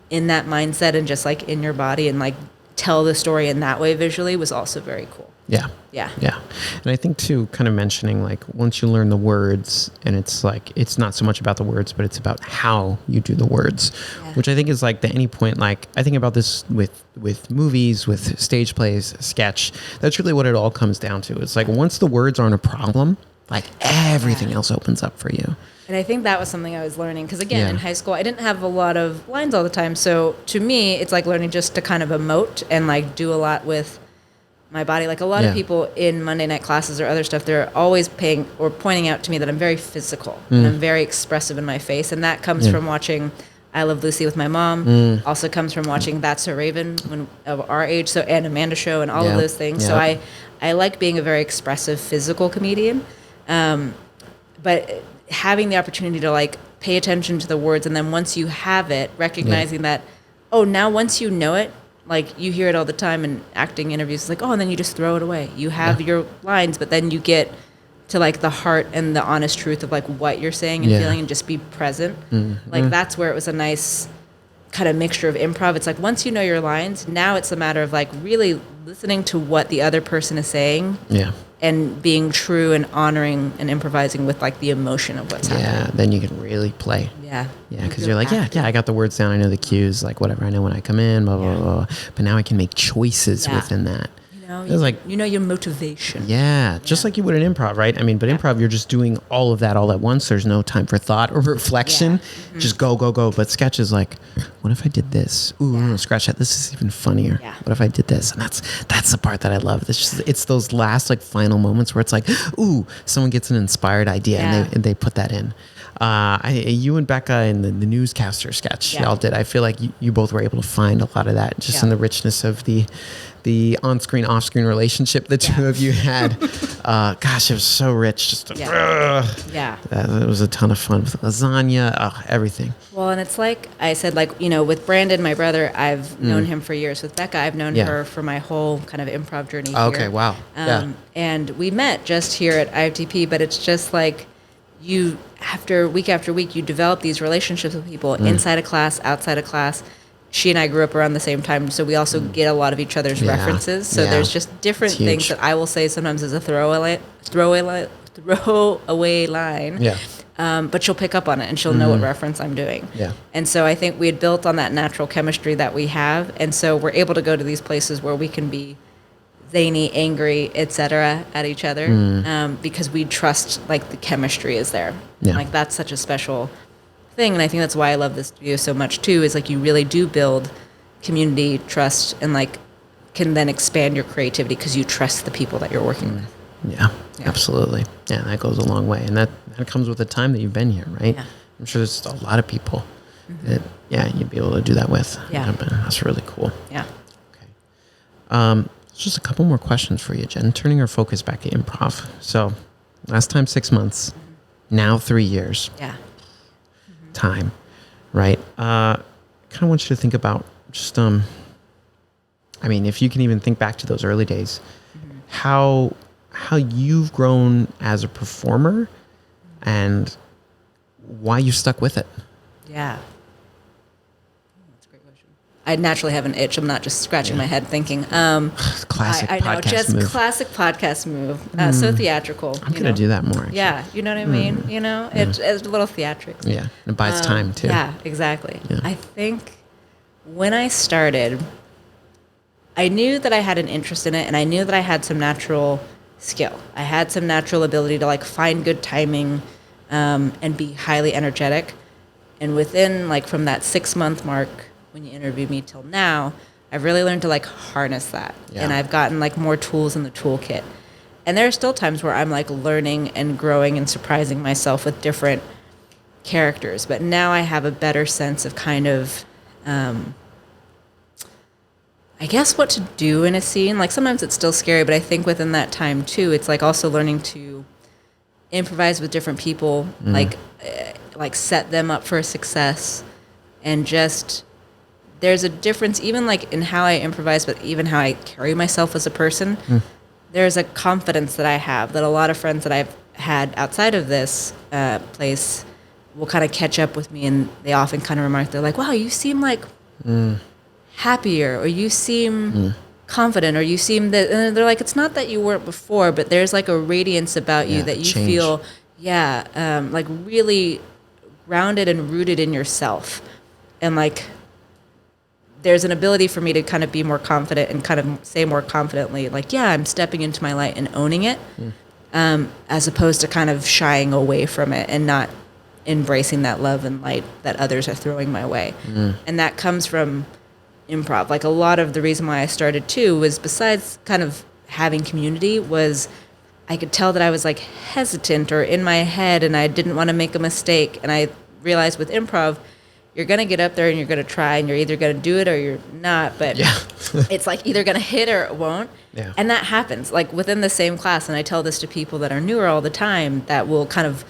in that mindset and just like in your body and like tell the story in that way visually was also very cool. Yeah. Yeah. Yeah. And I think too, kind of mentioning like once you learn the words, and it's like, it's not so much about the words, but it's about how you do the words, which I think is like the any point. Like I think about this with movies, with stage plays, sketch. That's really what it all comes down to. It's like once the words aren't a problem, like everything else opens up for you. And I think that was something I was learning because, again, in high school, I didn't have a lot of lines all the time. So to me, it's like learning just to kind of emote and like do a lot with my body. Like a lot of people in Monday night classes or other stuff, they're always paying or pointing out to me that I'm very physical and I'm very expressive in my face. And that comes from watching I Love Lucy with my mom. Also comes from watching That's So Raven when of our age. So and Amanda Show and all of those things. So I like being a very expressive physical comedian. But having the opportunity to like pay attention to the words, and then once you have it, recognizing that, now once you know it, like you hear it all the time in acting interviews, it's like, and then you just throw it away. You have your lines, but then you get to like the heart and the honest truth of like what you're saying and feeling and just be present. Like that's where it was a nice kind of mixture of improv. It's like once you know your lines, now it's a matter of like really listening to what the other person is saying. And being true and honoring and improvising with like the emotion of what's happening. Yeah, then you can really play. Yeah. Yeah, because you're like, I got the words down. I know the cues, like whatever. I know when I come in, blah, blah, blah. But now I can make choices within that. You know your motivation. Yeah, just like you would in improv, right? I mean, but improv, you're just doing all of that all at once. There's no time for thought or reflection. Just go, go, go. But sketch is like, what if I did this? Ooh, scratch that. This is even funnier. What if I did this? And that's the part that I love. It's those last like final moments where it's like, ooh, someone gets an inspired idea and they put that in. You and Becca in the newscaster sketch y'all did. I feel like you both were able to find a lot of that just in the richness of the on-screen, off-screen relationship the two of you had. Gosh, it was so rich. Just it was a ton of fun with lasagna, everything. Well, and it's like I said, like, with Brandon, my brother, I've known him for years. With Becca, I've known her for my whole kind of improv journey here. Okay, wow. And we met just here at IFTP, but it's just like after week, you develop these relationships with people inside of class, outside of class. She and I grew up around the same time, so we also get a lot of each other's references. So there's just different things that I will say sometimes as a throwaway line. But she'll pick up on it and she'll know what reference I'm doing. And so I think we had built on that natural chemistry that we have, and so we're able to go to these places where we can be zany, angry, etc. at each other because we trust like the chemistry is there. Like that's such a special thing, and I think that's why I love this studio so much too, is like you really do build community, trust, and like can then expand your creativity because you trust the people that you're working with. Absolutely. Yeah, that goes a long way, and that comes with the time that you've been here, right? I'm sure there's a lot of people that you'd be able to do that with. But that's really cool. Okay. Just a couple more questions for you, Jen, turning our focus back to improv. So last time 6 months, now 3 years time, right? Kind of want you to think about just, I mean, if you can even think back to those early days, how you've grown as a performer and why you stuck with it. That's a great question. I naturally have an itch. I'm not just scratching my head thinking. Classic I know, podcast just move. Classic podcast move. So theatrical. I'm going to do that more, actually. Yeah, you know what I mean? It's a little theatrics. Yeah, it buys time, too. Yeah, exactly. I think when I started, I knew that I had an interest in it, and I knew that I had some natural skill. I had some natural ability to like find good timing and be highly energetic. And within like from that 6 month mark when you interviewed me till now, I've really learned to like harness that. And I've gotten like more tools in the toolkit. And there are still times where I'm like learning and growing and surprising myself with different characters. But now I have a better sense of kind of, I guess what to do in a scene. Like sometimes it's still scary, but I think within that time too, it's like also learning to improvise with different people, like set them up for success and just there's a difference even like in how I improvise, but even how I carry myself as a person. There's a confidence that I have that a lot of friends that I've had outside of this place will kind of catch up with me, and they often kind of remark, they're like, wow, you seem like happier, or you seem confident, or you seem that, and they're like, it's not that you weren't before, but there's like a radiance about you that you change. feel, like really grounded and rooted in yourself. And like, there's an ability for me to kind of be more confident and kind of say more confidently, like, yeah, I'm stepping into my light and owning it, as opposed to kind of shying away from it and not embracing that love and light that others are throwing my way. And that comes from improv. Like, a lot of the reason why I started too was, besides kind of having community, was I could tell that I was like hesitant or in my head and I didn't want to make a mistake. And I realized with improv, you're going to get up there and you're going to try, and you're either going to do it or you're not. But it's like either going to hit or it won't. Yeah. And that happens like within the same class. And I tell this to people that are newer all the time that will kind of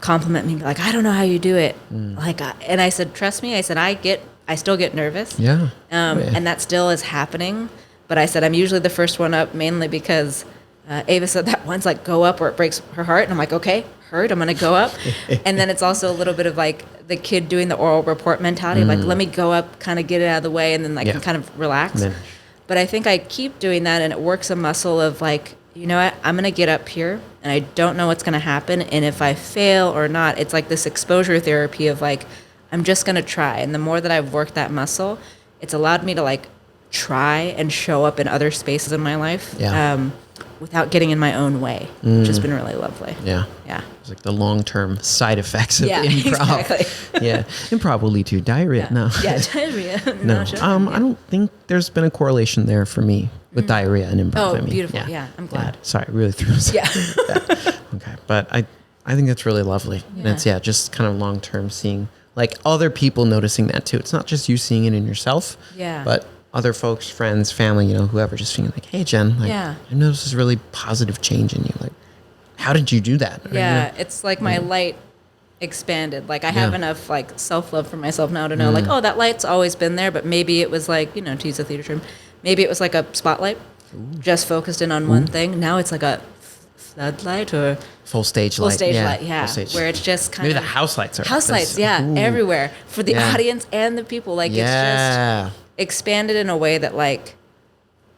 compliment me, like, I don't know how you do it. And I said, trust me. I said, I still get nervous. Yeah. And that still is happening. But I said, I'm usually the first one up, mainly because Ava said that once, like, go up or it breaks her heart. And I'm like, okay, I'm going to go up. And then it's also a little bit of like the kid doing the oral report mentality, like, let me go up, kind of get it out of the way, and then I can kind of relax. But I think I keep doing that, and it works a muscle of like, you know what, I'm going to get up here and I don't know what's going to happen. And if I fail or not, it's like this exposure therapy of like, I'm just going to try. And the more that I've worked that muscle, it's allowed me to like try and show up in other spaces in my life without getting in my own way, which has been really lovely. Yeah. It's like the long-term side effects of improv. Exactly. Improv will lead to diarrhea. No. Diarrhea. No. I don't think there's been a correlation there for me with diarrhea and improv. Oh, beautiful. Yeah, I'm glad. Sorry, I really threw us. Okay. But I think that's really lovely. And it's, just kind of long-term seeing, like, other people noticing that too. It's not just you seeing it in yourself, but other folks, friends, family, you know, whoever, just feeling like, hey, Jen, like, I noticed this really positive change in you. Like, how did you do that? Or, you know, it's like my light expanded. Like, I have enough like self-love for myself now to know like, oh, that light's always been there, but maybe it was like, you know, to use a theater term, maybe it was like a spotlight just focused in on one thing. Now it's like a floodlight or full stage light. Full stage. Where it's just kind maybe of the house lights are everywhere for the audience and the people. Like, it's just expanded in a way that like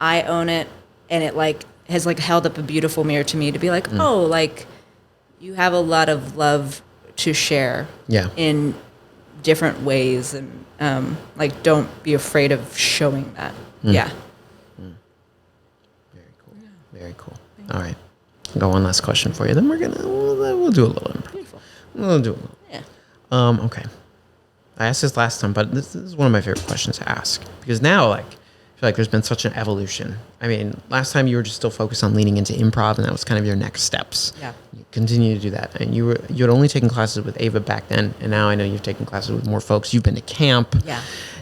I own it, and it like has like held up a beautiful mirror to me to be like, oh, like you have a lot of love to share in different ways, and like don't be afraid of showing that. Very cool. All right, I'll go one last question for you, then we'll do a little improv. We'll do a little. Okay, I asked this last time, but this is one of my favorite questions to ask, because now, like, I feel like there's been such an evolution. I mean, last time you were just still focused on leaning into improv, and that was kind of your next steps. You continue to do that, and you had only taken classes with Ava back then, and now I know you've taken classes with more folks. You've been to camp.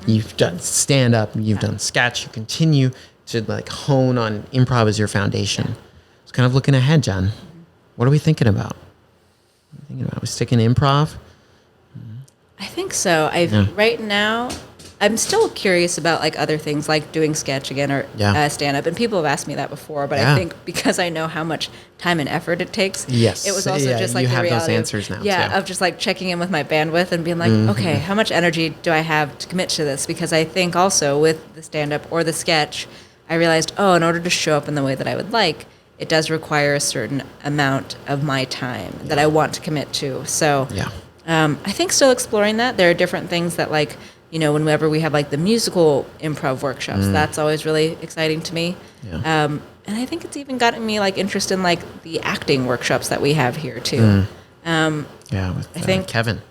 You've done stand up. You've done sketch. You continue to like hone on improv as your foundation. It's kind of looking ahead, Jen. What are we thinking about? We sticking to improv? I think so. Right now, I'm still curious about like other things, like doing sketch again or stand up. And people have asked me that before, but I think because I know how much time and effort it takes, it was also just like you the have reality those answers now. Of just like checking in with my bandwidth and being like, okay, how much energy do I have to commit to this? Because I think also with the stand up or the sketch, I realized, in order to show up in the way that I would like, it does require a certain amount of my time that I want to commit to. So I think still exploring that. There are different things that, like, you know, whenever we have like the musical improv workshops, that's always really exciting to me. And I think it's even gotten me like interested in like the acting workshops that we have here too. With I think Kevin.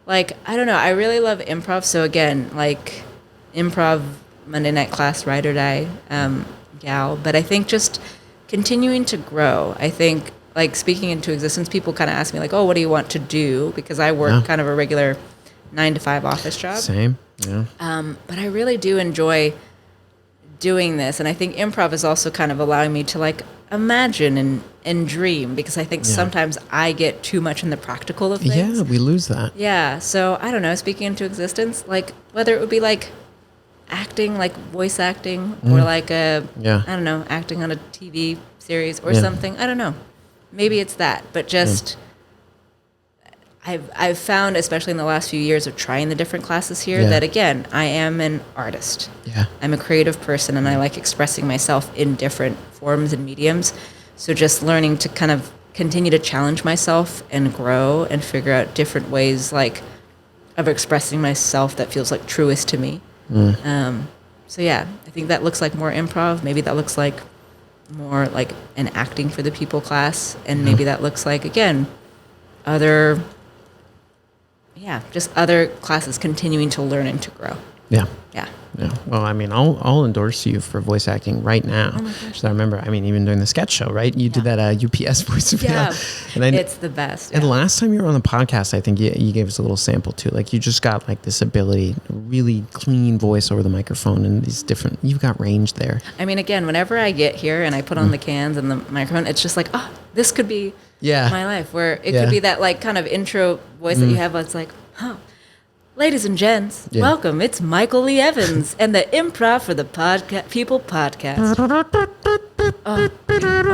Like, I don't know. I really love improv. So again, like improv Monday night class, ride or die gal. But I think just continuing to grow. I think like speaking into existence, people kind of ask me like, oh, what do you want to do? Because I work kind of a regular 9-to-5 office job. Same. But I really do enjoy doing this. And I think improv is also kind of allowing me to like, imagine and dream, because I think sometimes I get too much in the practical of things. Yeah, we lose that. Yeah. So I don't know, speaking into existence, like whether it would be like acting, like voice acting, or like I don't know, acting on a TV series or something. I don't know. Maybe it's that, but just I've found, especially in the last few years of trying the different classes here, that again, I am an artist. Yeah. I'm a creative person, and I like expressing myself in different forms and mediums. So just learning to kind of continue to challenge myself and grow and figure out different ways like of expressing myself that feels like truest to me. So yeah, I think that looks like more improv. Maybe that looks like more like an acting for the people class. And maybe that looks like, again, just other classes continuing to learn and to grow. Yeah. Yeah. Yeah. Well, I mean, I'll endorse you for voice acting right now. Oh my gosh. So I remember, I mean, even during the sketch show, right? You did that UPS voice. Yeah. And It's the best. And last time you were on the podcast, I think you gave us a little sample too. Like you just got like this ability, really clean voice over the microphone and these different, you've got range there. I mean, again, whenever I get here and I put on the cans and the microphone, it's just like, oh, this could be my life. Where it could be that like kind of intro voice that you have. It's like, oh, ladies and gents, welcome. It's Michael Lee Evans and the Improv for the People podcast. Oh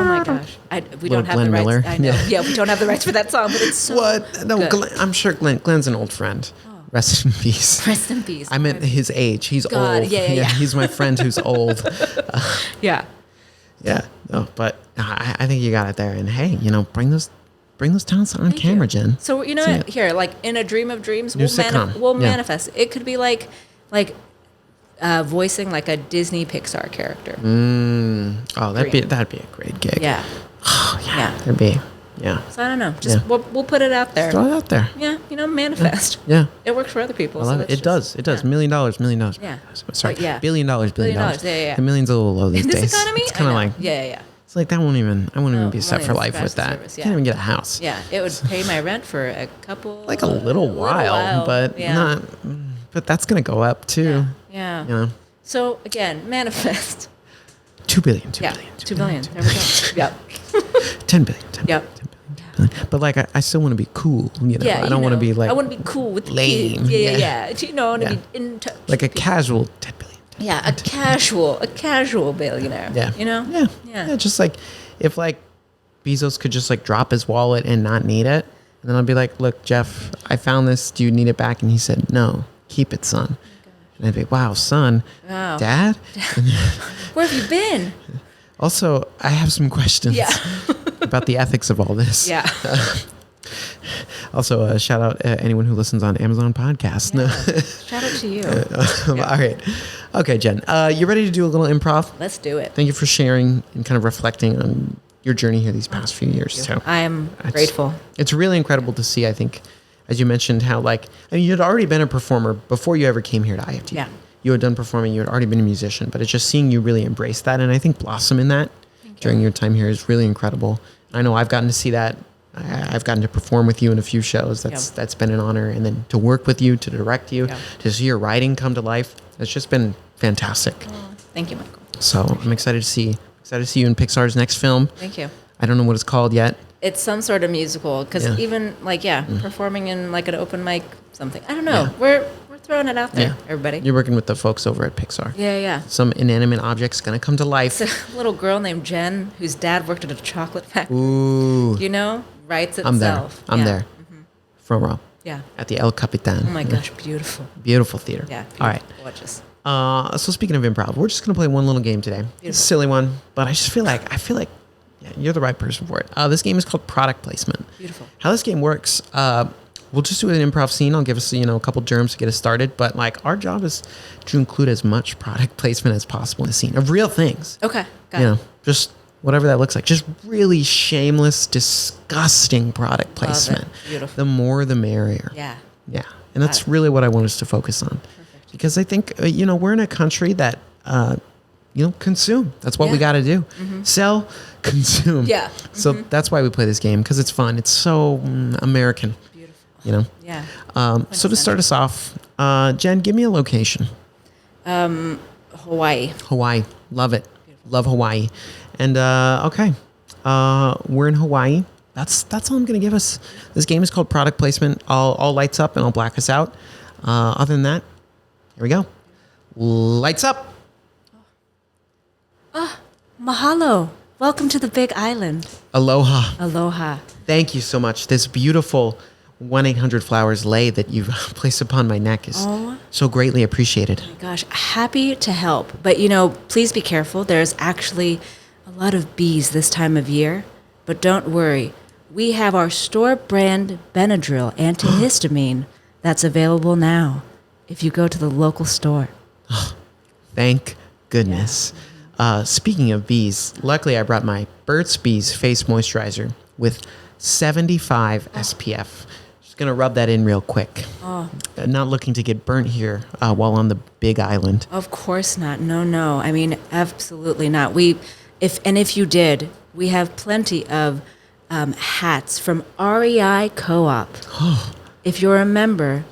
my gosh. We don't have Glenn the rights. Miller. I know. Yeah, we don't have the rights for that song, but it's so What? No, good. I'm sure Glenn's an old friend. Rest in peace. Rest in peace. I meant his age. He's God, old. yeah. He's my friend who's old. Yeah. Yeah. No, but I think you got it there. And hey, bring those talents on camera, Jen. So you know what? Here, like in a dream of dreams, we'll manifest. It could be like voicing like a Disney Pixar character. Oh, that'd be a great gig. Yeah. Oh, yeah. That'd be. Yeah. So I don't know. Just we'll put it out there. Throw it out there. Yeah. Manifest. Yeah. It works for other people. I love it. It does. It does. $1 million. $1 million. Yeah. Sorry. Yeah. $1 billion. $1 billion. Yeah. The million's a little low these In this days. economy, It's kind of like. Yeah. It's like I won't even be set money for is life with that. service, Can't even get a house. Yeah. It would pay my rent for a couple. Like a little while, but not. But that's gonna go up too. Yeah. So again, manifest. $2 billion. $2 Yeah. billion. $2 billion. There we go. Yep. $10 billion. $10 Yep. billion. But like, I still want to be cool. Yeah, I don't want to be like. I want to be cool with the lame. kids. Yeah. I want to be in touch. Like a casual $10 billion. Yeah, a casual billionaire. Yeah. Yeah. Just like if like Bezos could just like drop his wallet and not need it, and then I'd be like, look, Jeff, I found this. Do you need it back? And he said, no, keep it, son. And I'd be, wow, son, Dad. Where have you been? Also, I have some questions about the ethics of all this. Yeah. Also, shout out anyone who listens on Amazon Podcasts. Yeah. Shout out to you. All right. Okay, Jen, you ready to do a little improv? Let's do it. Thank you for sharing and kind of reflecting on your journey here these past few years, too. I am grateful. It's really incredible to see, I think, as you mentioned, how you had already been a performer before you ever came here to IFT. Yeah. You had done performing, you had already been a musician, but it's just seeing you really embrace that and I think blossom in that during your time here is really incredible. I know I've gotten to see that. I've gotten to perform with you in a few shows. That's been an honor. And then to work with you, to direct you, to see your writing come to life. It's just been fantastic. Oh, thank you, Michael. So I'm excited to see you in Pixar's next film. Thank you. I don't know what it's called yet. It's some sort of musical because even performing in like an open mic, something. I don't know. We're throwing it out there, everybody. You're working with the folks over at Pixar. Yeah. Some inanimate object's going to come to life. It's a little girl named Jen whose dad worked at a chocolate factory. Ooh. Writes itself. I'm there. Mm-hmm. Front row. Yeah. At the El Capitan. Oh my gosh, beautiful. Beautiful theater. Yeah. All right. Gorgeous. So speaking of improv, we're just going to play one little game today. Beautiful. It's a silly one, but I feel like you're the right person for it. This game is called product placement. Beautiful. How this game works, we'll just do an improv scene. I'll give us, a couple germs to get us started. But like our job is to include as much product placement as possible in the scene of real things. Okay. Got it. Just whatever that looks like. Just really shameless, disgusting product placement. Love it. Beautiful. The more, the merrier. Yeah. Yeah. And that's really what I want us to focus on. Perfect. Because I think, we're in a country that, consume. That's what we got to do. Mm-hmm. Sell, consume. Yeah. So that's why we play this game, because it's fun. It's so American. Beautiful. Yeah. So to start us off, Jen, give me a location. Hawaii. Hawaii. Love it. Beautiful. Love Hawaii. And, okay. we're in Hawaii. That's all I'm going to give us. This game is called Product Placement. I'll lights up and I'll black us out. Other than that, here we go. Lights up. Mahalo. Welcome to the Big Island. Aloha. Aloha. Thank you so much. This beautiful 1-800-Flowers lei that you've placed upon my neck is so greatly appreciated. Oh my gosh, happy to help. But, please be careful. There's actually a lot of bees this time of year. But don't worry. We have our store brand Benadryl antihistamine that's available now if you go to the local store. Thank goodness. Speaking of bees, luckily I brought my Burt's Bees face moisturizer with 75 SPF. Just going to rub that in real quick. Not looking to get burnt here while on the Big Island. Of course not. No. I mean, absolutely not. If you did, we have plenty of hats from REI Co-op. If you're a member,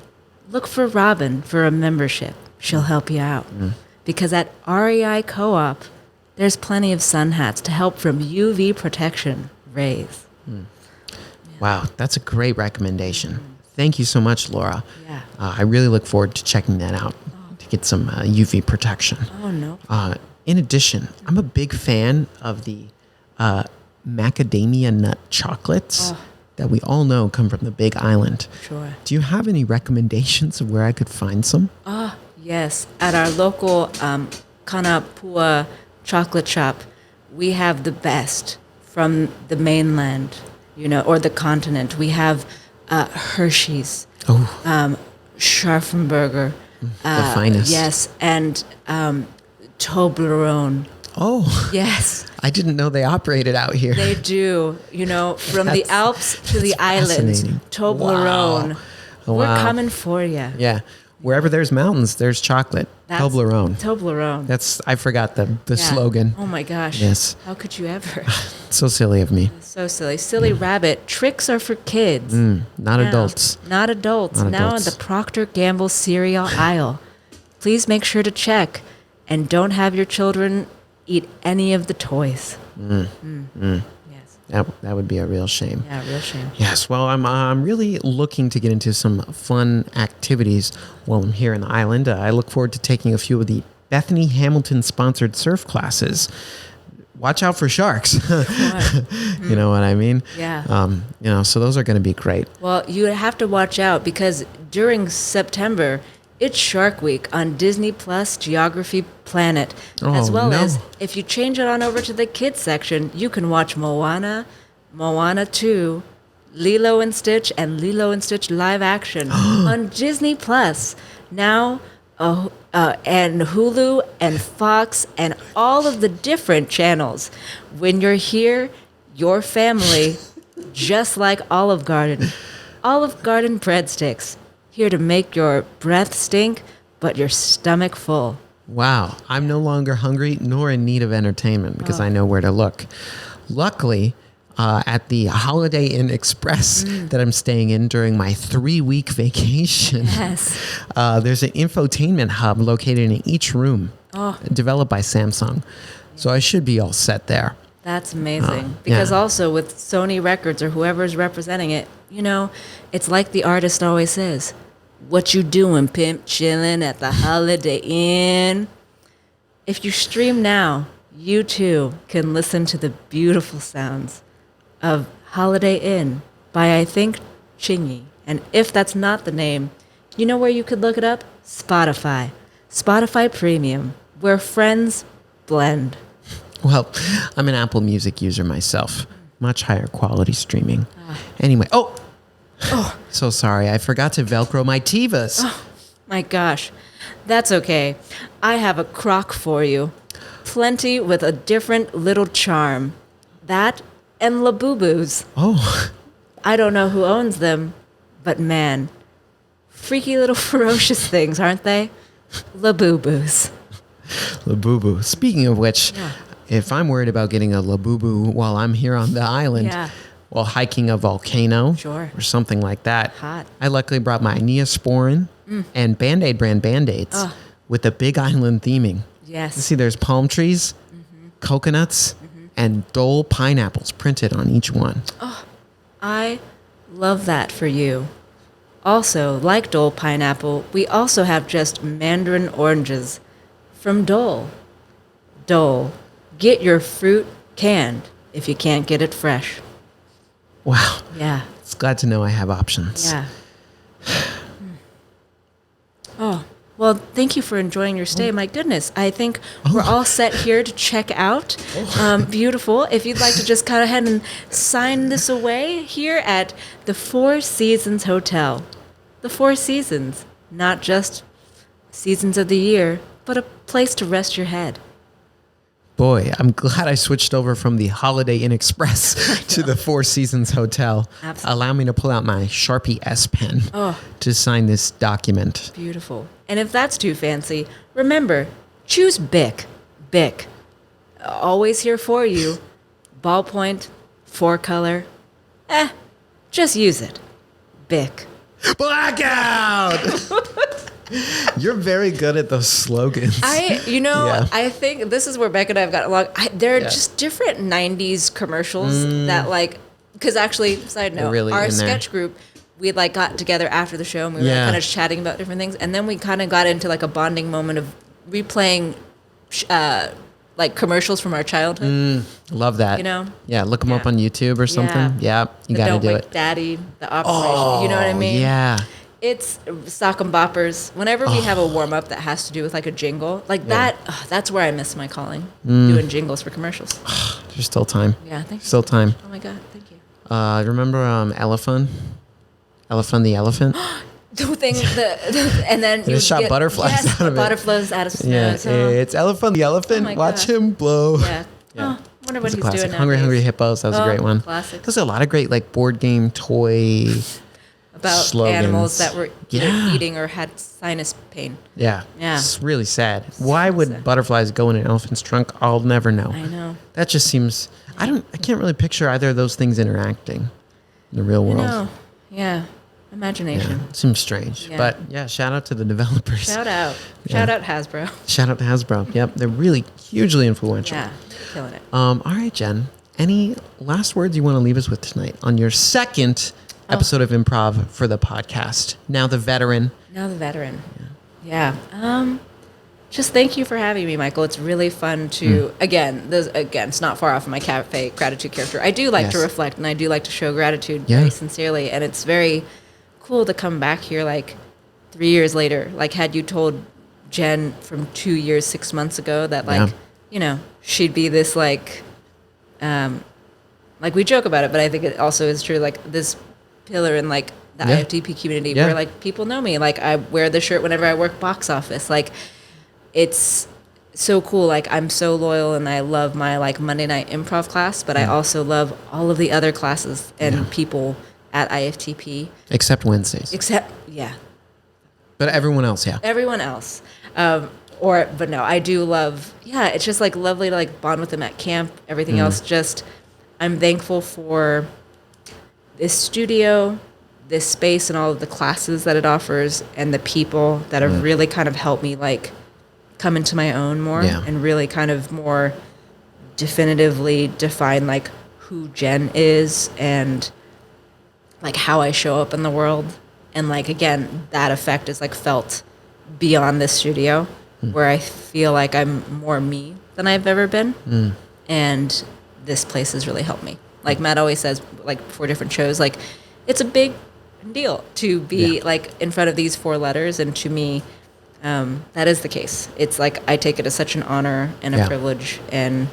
look for Robin for a membership. She'll help you out. Because at REI Co-op, there's plenty of sun hats to help from UV protection rays. Wow, that's a great recommendation. Thank you so much, Laura. Yeah. I really look forward to checking that out to get some UV protection. Oh, no. In addition, I'm a big fan of the macadamia nut chocolates that we all know come from the Big Island. Sure. Do you have any recommendations of where I could find some? Yes. At our local Kanapua chocolate shop, we have the best from the mainland, or the continent. We have Hershey's, Scharfenberger. The finest. Yes, and Toblerone. Oh. Yes. I didn't know they operated out here. They do. From the Alps to the islands. Toblerone. Wow. We're coming for you. Yeah. Wherever there's mountains, there's chocolate. Toblerone. Toblerone. I forgot the slogan. Oh my gosh. Yes. How could you ever? So silly of me. So silly. Silly rabbit. Tricks are for kids. Not adults. Not adults. Now in the Procter & Gamble cereal aisle. Please make sure to check and don't have your children eat any of the toys. Yes. That would be a real shame. Yeah, real shame. Yes. Well, I'm really looking to get into some fun activities while I'm here in the island. I look forward to taking a few of the Bethany Hamilton sponsored surf classes. Watch out for sharks. You know what I mean? Yeah. So those are going to be great. Well, you have to watch out because during September, it's Shark Week on Disney Plus Geography Planet. As well as, if you change it on over to the kids section, you can watch Moana, Moana 2, Lilo and Stitch, and Lilo and Stitch live action on Disney Plus. Now, and Hulu and Fox and all of the different channels. When you're here, your family, just like Olive Garden breadsticks. Here to make your breath stink, but your stomach full. Wow. I'm no longer hungry nor in need of entertainment because I know where to look. Luckily, at the Holiday Inn Express that I'm staying in during my 3-week vacation, there's an infotainment hub located in each room, developed by Samsung. So I should be all set there. That's amazing. Because also with Sony Records or whoever's representing it, it's like the artist always says, what you doing, pimp? Chilling at the Holiday Inn? If you stream now, you too can listen to the beautiful sounds of Holiday Inn by, I think, Chingy. And if that's not the name, you know where you could look it up? Spotify. Spotify Premium, where friends blend. Well, I'm an Apple Music user myself. Much higher quality streaming. Anyway, so sorry. I forgot to Velcro my Tevas. Oh, my gosh. That's okay. I have a crock for you. Plenty with a different little charm. That and Labubus. Oh. I don't know who owns them, but man, freaky little ferocious things, aren't they? Labubus. Labubu. Speaking of which, if I'm worried about getting a Labubu while I'm here on the island, while hiking a volcano or something like that, I luckily brought my Neosporin and Band-Aid brand Band-Aids with the Big Island theming. Yes. You see, there's palm trees, coconuts, and Dole pineapples printed on each one. I love that for you. Also, like Dole pineapple, we also have just mandarin oranges from Dole. Dole, get your fruit canned if you can't get it fresh. Wow. Yeah. It's glad to know I have options. Yeah. Oh, well, thank you for enjoying your stay. My goodness, I think we're all set here to check out. Beautiful. If you'd like to just go ahead and sign this away here at the Four Seasons Hotel. The Four Seasons, not just seasons of the year, but a place to rest your head. Boy, I'm glad I switched over from the Holiday Inn Express to the Four Seasons Hotel. Absolutely. Allow me to pull out my Sharpie S Pen to sign this document. Beautiful. And if that's too fancy, remember, choose Bic. Bic. Always here for you. Ballpoint, 4-color. Just use it. Bic. Blackout! You're very good at those slogans. I think this is where Becca and I have got along. There are just different 90s commercials that because actually, side note, really our in there. sketch group, we got together after the show and we were kind of chatting about different things. And then we kind of got into a bonding moment of replaying commercials from our childhood. Love that. Yeah, look them up on YouTube or something. Yeah, you got to do it. Daddy, the operation. You know what I mean? Yeah. It's sock and boppers. Whenever we have a warm up that has to do with a jingle, that's where I miss my calling. Doing jingles for commercials. There's still time. Yeah, thank you. Still time. Oh my God, thank you. Remember Elephant? Elephant the elephant? The thing, and then you shot butterflies out of it. Butterflies out of snow. Yeah, it's Elephant the elephant. my Watch gosh. him blow. Yeah. Yeah. Wonder what It's a he's classic. doing now. Hungry Hippos. That was a great one. Classic. There's a lot of great board game toy About slogans. animals that were either Yeah. eating or had sinus pain. Yeah. Yeah. It's really sad. Why would butterflies go in an elephant's trunk? I'll never know. I know. That just seems I can't really picture either of those things interacting in the real world. No. Yeah. Imagination. Yeah, it seems strange. Yeah. But yeah, shout out to the developers. Shout out. Yeah. Shout out Hasbro. Shout out to Hasbro. Yep. They're really hugely influential. Yeah. Killing it. All right, Jen. Any last words you want to leave us with tonight on your second episode of Improv for the podcast? Now the veteran. Yeah. Just thank you for having me, Michael. It's really fun to again, it's not far off of my cafe gratitude character. I do like to reflect and I do like to show gratitude very sincerely, and it's very cool to come back here 3 years later. Had you told Jen from 2 years, 6 months ago that she'd be this we joke about it, but I think it also is true, this pillar in the IFTP community where people know me. I wear the shirt whenever I work box office. It's so cool. I'm so loyal and I love my Monday night improv class, but I also love all of the other classes and people at IFTP. Except Wednesdays. But everyone else, everyone else. But no, I do love, it's just lovely to bond with them at camp. Everything else, just, I'm thankful for this studio, this space, and all of the classes that it offers, and the people that have really kind of helped me come into my own more and really kind of more definitively define who Jen is and how I show up in the world. And again, that effect is felt beyond this studio where I feel I'm more me than I've ever been. And this place has really helped me. Matt always says, before different shows, it's a big deal to be in front of these 4 letters. And to me, that is the case. It's I take it as such an honor and a privilege, and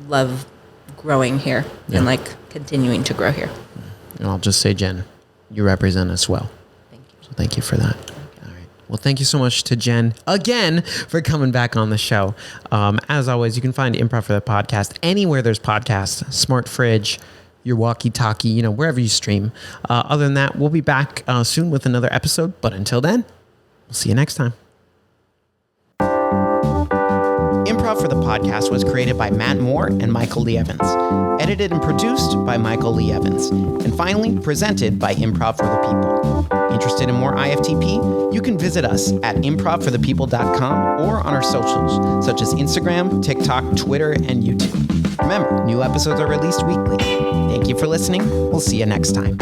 love growing here and continuing to grow here. And I'll just say, Jen, you represent us well. Thank you. So thank you for that. All right. Well, thank you so much to Jen again for coming back on the show. As always, you can find Improv for the podcast anywhere there's podcasts, smart fridge, your walkie-talkie, wherever you stream. Other than that, we'll be back soon with another episode. But until then, we'll see you next time. Improv for the podcast was created by Matt Moore and Michael Lee Evans. Edited and produced by Michael Lee Evans. And finally, presented by Improv for the People. Interested in more IFTP? You can visit us at improvforthepeople.com or on our socials, such as Instagram, TikTok, Twitter, and YouTube. remember, new episodes are released weekly. Thank you for listening. We'll see you next time.